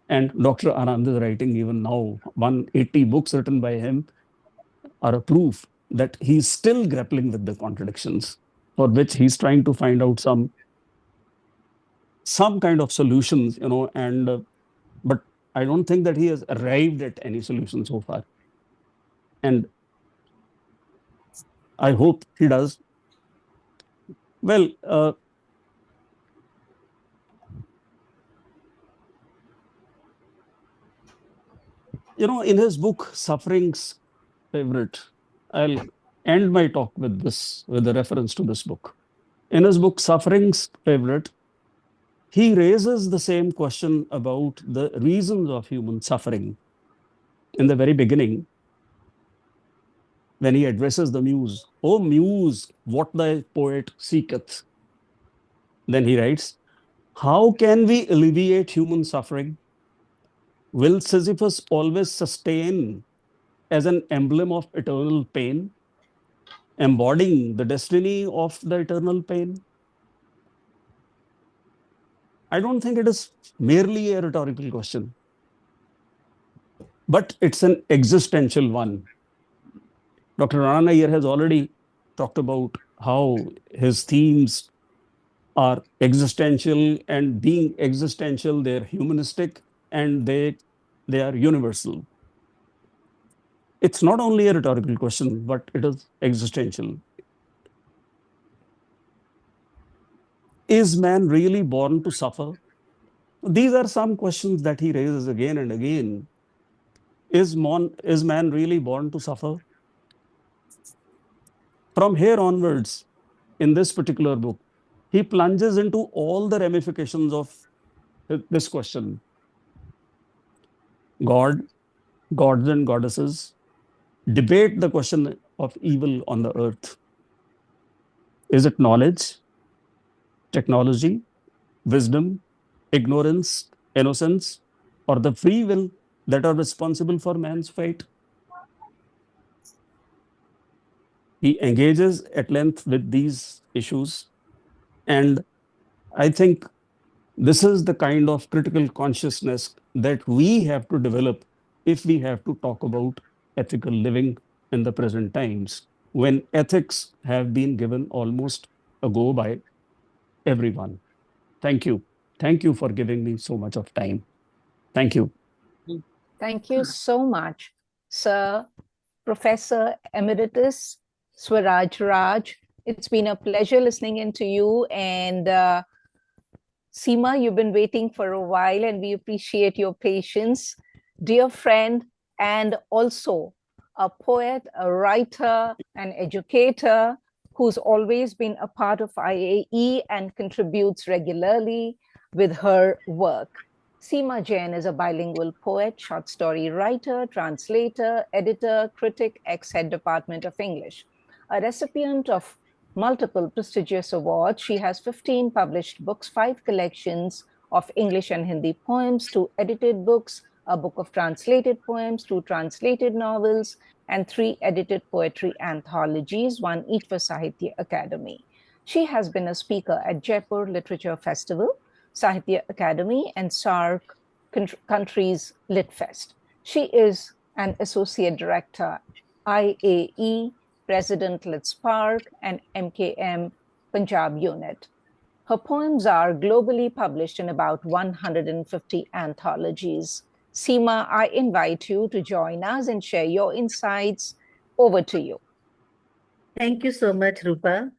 [SPEAKER 6] And Dr. Anand is writing even now. 180 books written by him are a proof that he's still grappling with the contradictions, for which he's trying to find out some kind of solutions, but I don't think that he has arrived at any solution so far. And I hope he does. Well, in his book, Suffering's Favorite, I'll end my talk with a reference to this book. In his book, Suffering's Favorite, he raises the same question about the reasons of human suffering. In the very beginning, when he addresses the muse, "O muse, what thy poet seeketh." Then he writes, "How can we alleviate human suffering? Will Sisyphus always sustain as an emblem of eternal pain, embodying the destiny of the eternal pain? I don't think it is merely a rhetorical question, but it's an existential one. Dr. Rana Nayar has already talked about how his themes are existential, and being existential, they're humanistic and they are universal. It's not only a rhetorical question, but it is existential. Is man really born to suffer? These are some questions that he raises again and again. Is man really born to suffer? From here onwards, in this particular book, he plunges into all the ramifications of this question. God, gods and goddesses debate the question of evil on the earth. Is it knowledge, technology, wisdom, ignorance, innocence, or the free will that are responsible for man's fate? He engages at length with these issues. And I think this is the kind of critical consciousness that we have to develop if we have to talk about ethical living in the present times, when ethics have been given almost a go by everyone. Thank you. Thank you for giving me so much of time. Thank you.
[SPEAKER 1] Thank you so much, Sir Professor Emeritus Swaraj Raj. It's been a pleasure listening in to you. And Seema, you've been waiting for a while, and we appreciate your patience. Dear friend, and also a poet, a writer, an educator who's always been a part of IAE and contributes regularly with her work. Seema Jain is a bilingual poet, short story writer, translator, editor, critic, ex-head Department of English. A recipient of multiple prestigious awards, she has 15 published books, 5 collections of English and Hindi poems, 2 edited books, a book of translated poems, 2 translated novels, and 3 edited poetry anthologies, 1 each for Sahitya Academy. She has been a speaker at Jaipur Literature Festival, Sahitya Academy, and SAARC Countries Lit Fest. She is an associate director, IAE, President Lit Spark, and MKM Punjab Unit. Her poems are globally published in about 150 anthologies. Seema, I invite you to join us and share your insights. Over to you.
[SPEAKER 7] Thank you so much, Rupa.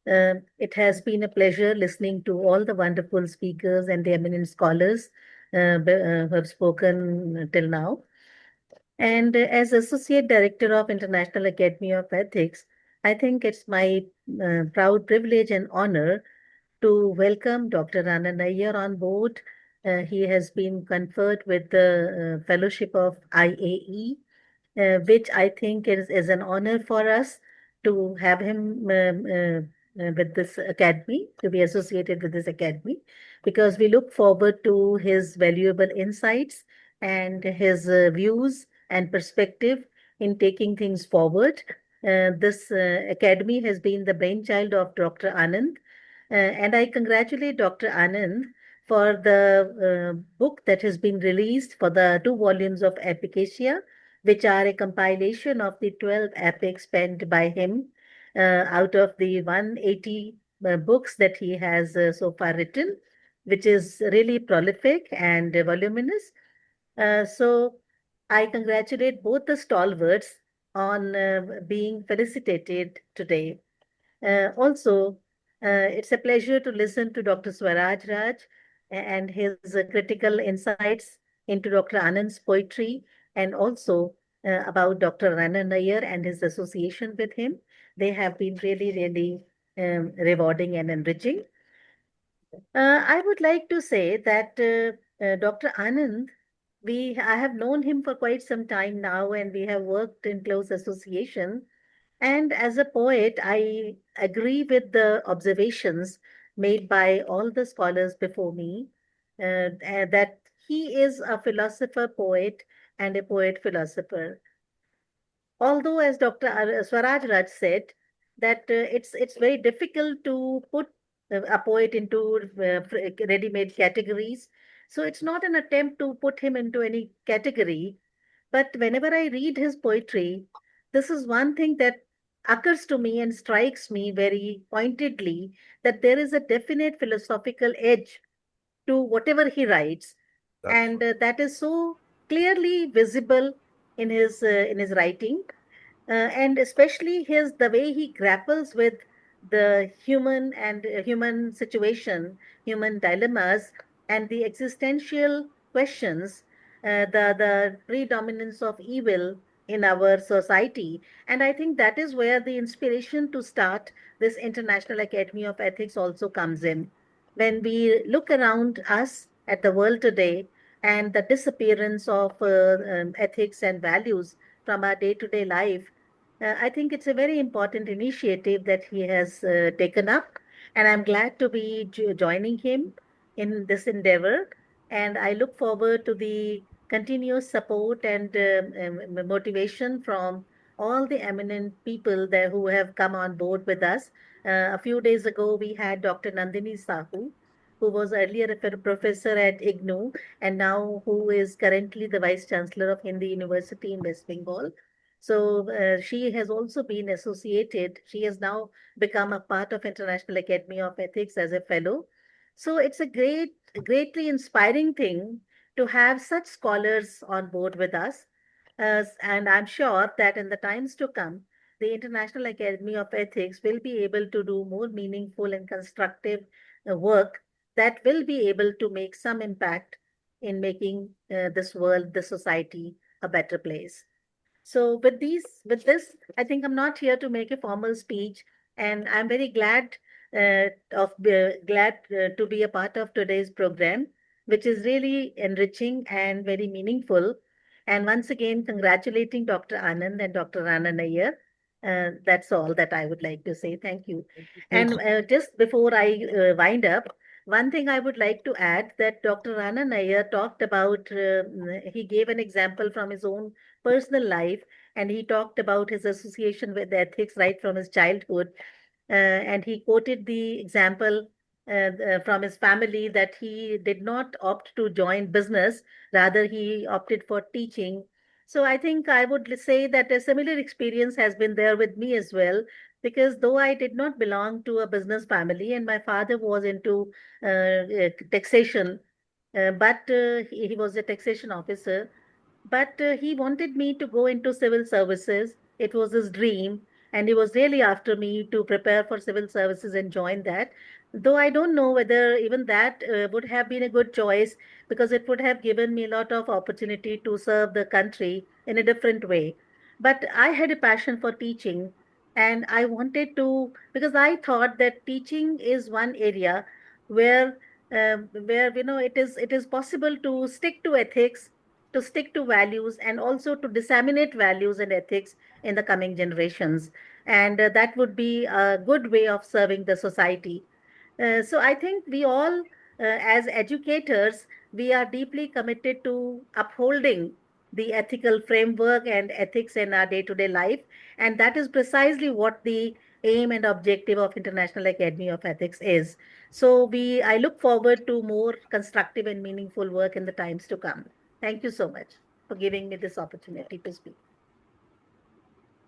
[SPEAKER 7] It has been a pleasure listening to all the wonderful speakers and the eminent scholars who have spoken till now. And as Associate Director of International Academy of Ethics, I think it's my proud privilege and honor to welcome Dr. Rana Nayar on board. He has been conferred with the Fellowship of IAE, which I think is an honor for us to have him with this academy, to be associated with this academy, because we look forward to his valuable insights and his views and perspective in taking things forward. This academy has been the brainchild of Dr. Anand, and I congratulate Dr. Anand for the book that has been released for the 2 volumes of Epicacia, which are a compilation of the 12 epics penned by him out of the 180 books that he has so far written, which is really prolific and voluminous. So I congratulate both the stalwarts on being felicitated today. Also, it's a pleasure to listen to Dr. Swaraj Raj and his critical insights into Dr. Anand's poetry, and also about Dr. Rana Nayar and his association with him. They have been really, really rewarding and enriching. I would like to say that Dr. Anand, I have known him for quite some time now, and we have worked in close association. And as a poet, I agree with the observations made by all the scholars before me that he is a philosopher poet and a poet philosopher. Although, as Dr. Swaraj Raj said, that it's very difficult to put a poet into ready-made categories. So it's not an attempt to put him into any category. But whenever I read his poetry, this is one thing that occurs to me and strikes me very pointedly, that there is a definite philosophical edge to whatever he writes, and that is so clearly visible in his writing, and especially his the way he grapples with the human situation, human dilemmas, and the existential questions, the predominance of evil in our society. And I think that is where the inspiration to start this International Academy of Ethics also comes in. When we look around us at the world today and the disappearance of ethics and values from our day-to-day life, I think it's a very important initiative that he has taken up, and I'm glad to be joining him in this endeavor. And I look forward to the continuous support and motivation from all the eminent people there who have come on board with us. A few days ago, we had Dr. Nandini Sahu, who was earlier a professor at IGNOU and now who is currently the Vice Chancellor of Hindi University in West Bengal. So she has also been associated. She has now become a part of International Academy of Ethics as a fellow. So it's a greatly inspiring thing to have such scholars on board with us. And I'm sure that in the times to come, the International Academy of Ethics will be able to do more meaningful and constructive work that will be able to make some impact in making this world, the society, a better place. So with this, I think I'm not here to make a formal speech, and I'm very glad to be a part of today's program, which is really enriching and very meaningful. And once again, congratulating Dr. Anand and Dr. Rana Nayar. That's all that I would like to say. Thank you. And just before I wind up, one thing I would like to add that Dr. Rana Nayar talked about, he gave an example from his own personal life, and he talked about his association with ethics right from his childhood. And he quoted the example from his family that he did not opt to join business, rather, he opted for teaching. So I think I would say that a similar experience has been there with me as well, because though I did not belong to a business family and my father was into taxation, but he was a taxation officer, but he wanted me to go into civil services. It was his dream, and he was really after me to prepare for civil services and join that. Though I don't know whether even that would have been a good choice, because it would have given me a lot of opportunity to serve the country in a different way. But I had a passion for teaching, and I wanted to, because I thought that teaching is one area where where it is possible to stick to ethics, to stick to values, and also to disseminate values and ethics in the coming generations. And that would be a good way of serving the society. So I think we all, as educators, we are deeply committed to upholding the ethical framework and ethics in our day-to-day life. And that is precisely what the aim and objective of International Academy of Ethics is. So I look forward to more constructive and meaningful work in the times to come. Thank you so much for giving me this opportunity to speak.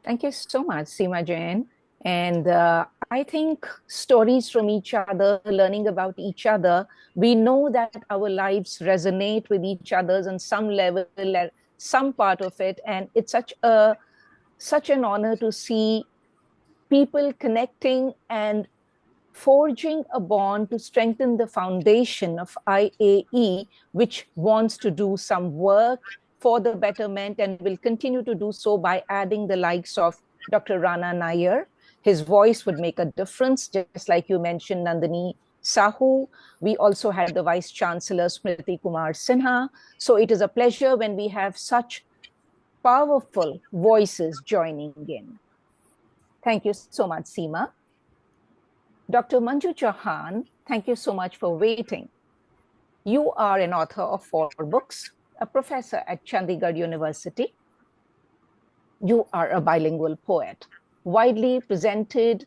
[SPEAKER 1] Thank you so much, Seema Jain. And I think stories from each other, learning about each other, we know that our lives resonate with each other's on some level, some part of it. And it's such an honor to see people connecting and forging a bond to strengthen the foundation of IAE, which wants to do some work for the betterment and will continue to do so by adding the likes of Dr. Rana Nayar. His voice would make a difference, just like you mentioned, Nandini Sahu. We also had the Vice Chancellor, Smriti Kumar Sinha. So it is a pleasure when we have such powerful voices joining in. Thank you so much, Seema. Dr. Manju Chauhan, thank you so much for waiting. You are an author of 4 books, a professor at Chandigarh University. You are a bilingual poet, widely presented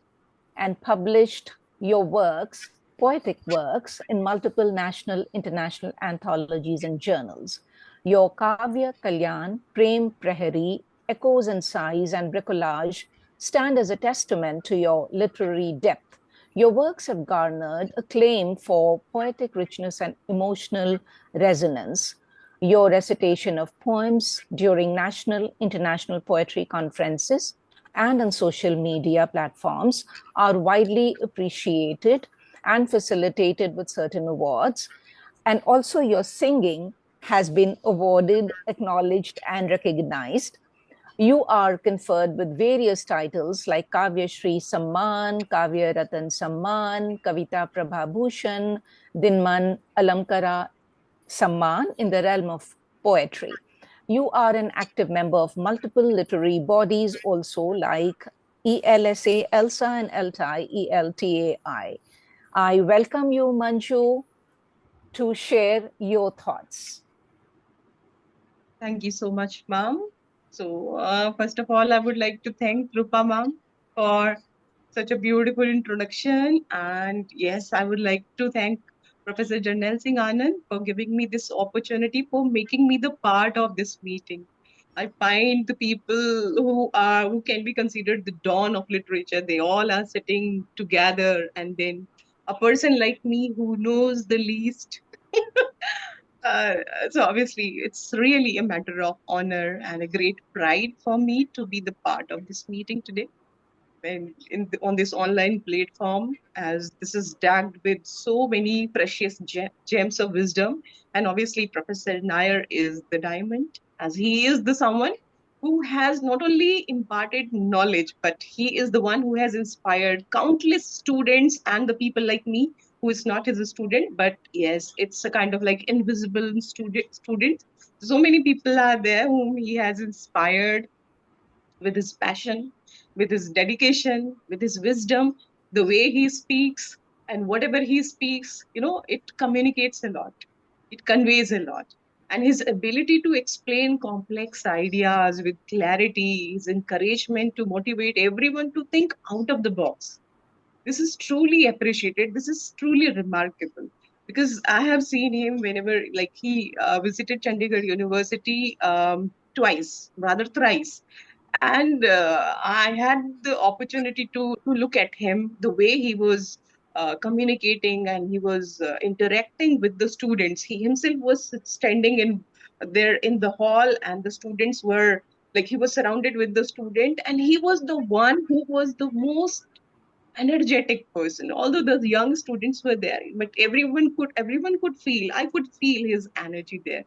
[SPEAKER 1] and published your works, poetic works, in multiple national, international anthologies and journals. Your Kavya Kalyan, Prem Prahari, Echoes and Sighs, and Bricolage stand as a testament to your literary depth. Your works have garnered acclaim for poetic richness and emotional resonance. Your recitation of poems during national, international poetry conferences and on social media platforms are widely appreciated and facilitated with certain awards. And also, your singing has been awarded, acknowledged, and recognized. You are conferred with various titles like Kavya Shri Samman, Kavya Ratan Samman, Kavita Prabha Bhushan, Dinman Alamkara Samman in the realm of poetry. You are an active member of multiple literary bodies also, like ELSA, ELSA, and ELTAI, ELTAI. I welcome you, Manju, to share your thoughts.
[SPEAKER 8] Thank you so much, ma'am. So, first of all, I would like to thank Rupa ma'am for such a beautiful introduction. And yes, I would like to thank Professor Jernail Singh Anand for giving me this opportunity, for making me the part of this meeting. I find the people who can be considered the dawn of literature, they all are sitting together, and then a person like me who knows the least. Uh, so obviously, it's really a matter of honor and a great pride for me to be the part of this meeting today and on this online platform, as this is tagged with so many precious gems of wisdom. And obviously, Professor Nair is the diamond, as he is the someone who has not only imparted knowledge, but he is the one who has inspired countless students and the people like me who is not his student, but yes, it's a kind of like invisible student. So many people are there whom he has inspired with his passion, with his dedication, with his wisdom, the way he speaks, and whatever he speaks, it communicates a lot, it conveys a lot. And his ability to explain complex ideas with clarity, his encouragement to motivate everyone to think out of the box. This is truly appreciated. This is truly remarkable because I have seen him whenever, like, he visited Chandigarh University twice, rather thrice, and I had the opportunity to look at him, the way he was communicating, and he was interacting with the students. He himself was standing in there in the hall, and the students were like, he was surrounded with the student, and he was the one who was the most energetic person. Although the young students were there, but everyone could feel, I could feel his energy there.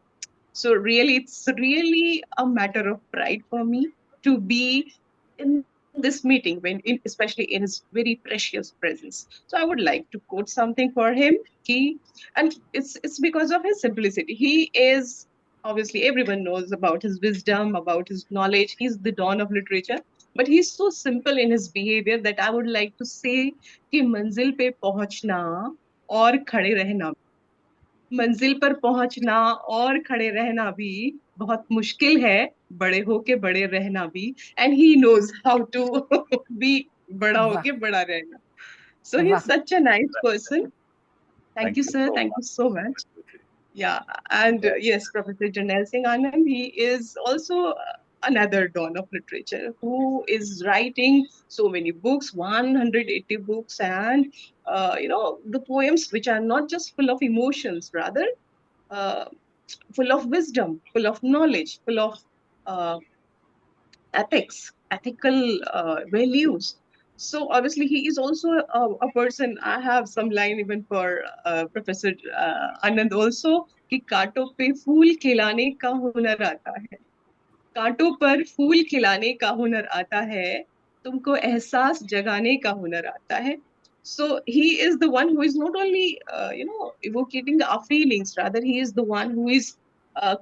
[SPEAKER 8] So really, it's really a matter of pride for me to be in this meeting, especially in his very precious presence. So I would like to quote something for him. And it's because of his simplicity. He is, obviously, everyone knows about his wisdom, about his knowledge. He's the dawn of literature, but he's so simple in his behavior that I would like to say कि मंजिल पे पहुंचना और खड़े रहना, मंजिल पर पहुंचना और खड़े रहना भी बहुत मुश्किल है, बड़े होके बड़े रहना भी. And he knows how to be बड़ा
[SPEAKER 1] Wow.
[SPEAKER 8] होके बड़ा रहना. So
[SPEAKER 1] Wow.
[SPEAKER 8] he's such a nice person. Thank you, sir.
[SPEAKER 5] so
[SPEAKER 8] Thank you
[SPEAKER 5] much.
[SPEAKER 8] so much. Yeah, and yes, Professor Jernail Singh Anand, he is also another dawn of literature who is writing so many books, 180 books, and the poems which are not just full of emotions, rather uh, full of wisdom, full of knowledge, full of uh, ethics, ethical values. So obviously, he is also a person. I have some line even for Professor Anand also कि कांटों पे फूल खिलाने का हुनर आता है, कांटों पर फूल खिलाने का हुनर आता है, तुमको एहसास जगाने का हुनर आता है. So he is the one who is not only evocating our feelings, rather he is the one who is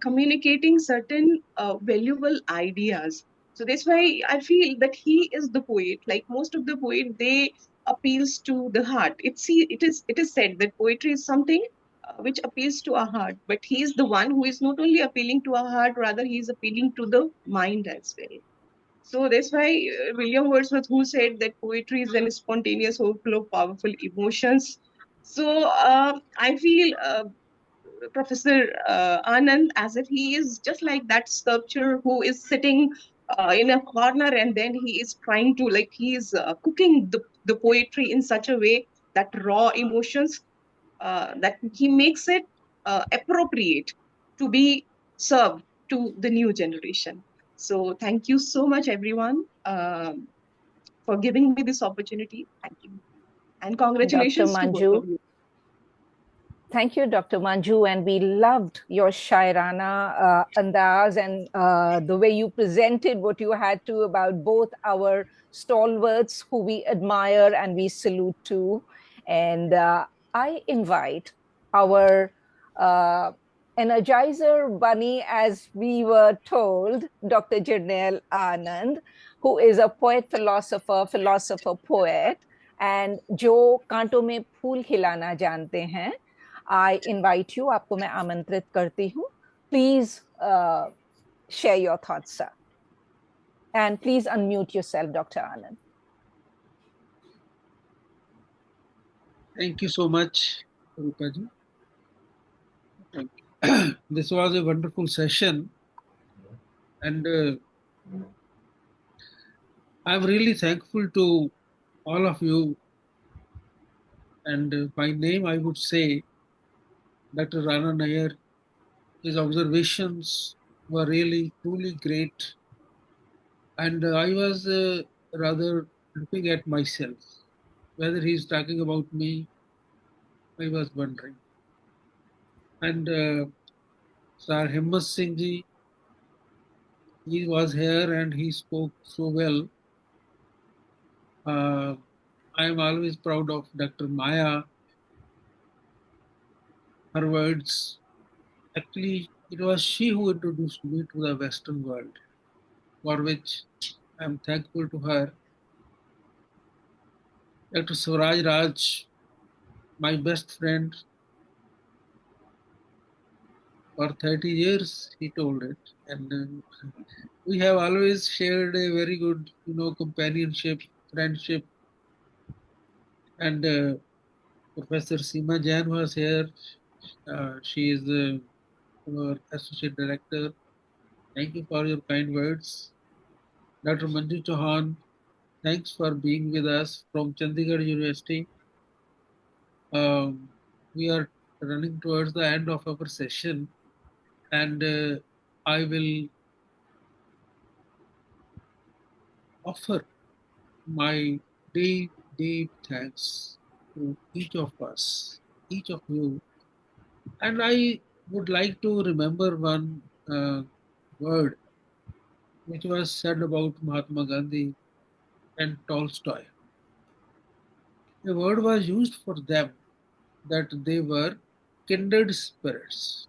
[SPEAKER 8] communicating certain valuable ideas. So that's why I feel that he is the poet. Like most of the poet, they appeals to the heart. It is said that poetry is something which appeals to our heart. But he is the one who is not only appealing to our heart, rather he is appealing to the mind as well. So that's why William Wordsworth, who said that poetry is an spontaneous overflow of powerful emotions. So I feel Professor Anand as if he is just like that sculptor who is sitting in a corner, and then he is trying to, like, he is cooking the poetry in such a way that raw emotions, that he makes it appropriate to be served to the new generation. So thank you so much, everyone, for giving me this opportunity. Thank you. And
[SPEAKER 1] Dr.
[SPEAKER 8] congratulations to both of
[SPEAKER 1] Manju.
[SPEAKER 8] you.
[SPEAKER 1] Thank you, Dr. Manju. And we loved your Shairana andaz and the way you presented what you had to about both our stalwarts who we admire and we salute to. And I invite our energizer bunny, as we were told, Dr. Jernail Anand, who is a poet, philosopher, poet, and जो कांटों में फूल खिलाना जानते हैं. I invite you, आपको मैं आमंत्रित करती हूँ. Please share your thoughts, sir. And please unmute yourself, Dr. Anand.
[SPEAKER 4] Thank you so much, Rupaji. This was a wonderful session, and I'm really thankful to all of you. And by name, I would say Dr. Rana Nayar. His observations were really truly great, and I was rather looking at myself whether he's talking about me. I was wondering. And Sir Himmat Singh ji, he was here and he spoke so well. I am always proud of Dr. Maya. Her words, actually, it was she who introduced me to the Western world, for which I am thankful to her. Dr. Swaraj Raj, my best friend, for 30 years, he told it. And we have always shared a very good, companionship, friendship. And Professor Seema Jain was here. She is our associate director. Thank you for your kind words. Dr. Manju Chauhan, thanks for being with us from Chandigarh University. We are running towards the end of our session, and I will offer my deep, deep thanks to each of us, each of you. And I would like to remember one word which was said about Mahatma Gandhi and Tolstoy. The word was used for them that they were kindred spirits.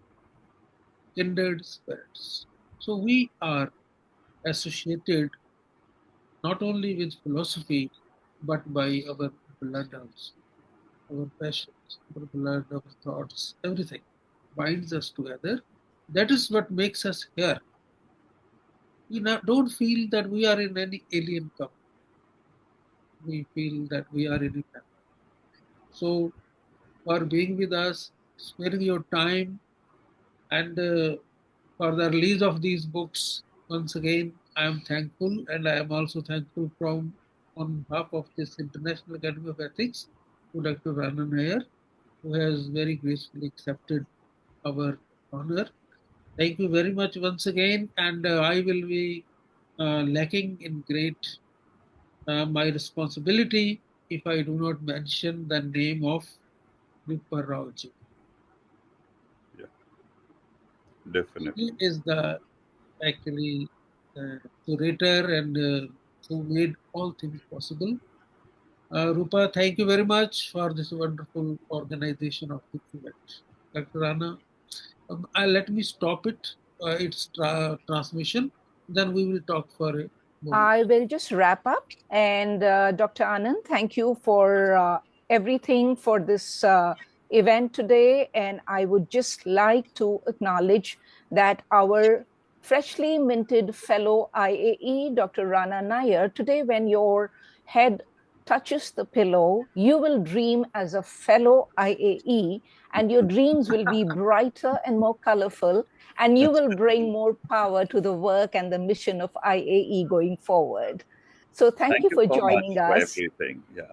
[SPEAKER 4] Kindred spirits. So we are associated not only with philosophy, but by our blood also. Our passions, our blood, our thoughts, everything binds us together. That is what makes us here. We don't feel that we are in any alien company. We feel that we are in a family. So, for being with us, sparing your time, and for the release of these books, once again, I am thankful, and I am also thankful on behalf of this International Academy of Ethics to Dr. Rana Nayar, who has very gracefully accepted our honor. Thank you very much once again, and I will be lacking in great my responsibility if I do not mention the name of Rupa Raoji.
[SPEAKER 5] Yeah, definitely.
[SPEAKER 4] He is the actually curator and who made all things possible. Rupa, thank you very much for this wonderful organization of this event. Dr. Rana, let me stop its transmission, then we will talk for a moment.
[SPEAKER 1] I will just wrap up. And Dr. Anand, thank you for everything for this event today, and I would just like to acknowledge that our freshly minted fellow IAE, Dr. Rana Nayar, today when your head touches the pillow, you will dream as a fellow IAE, and your dreams will be brighter and more colorful, and you will bring more power to the work and the mission of IAE going forward. So thank you for
[SPEAKER 5] so much
[SPEAKER 1] joining
[SPEAKER 5] for
[SPEAKER 1] us.
[SPEAKER 5] everything. Yeah.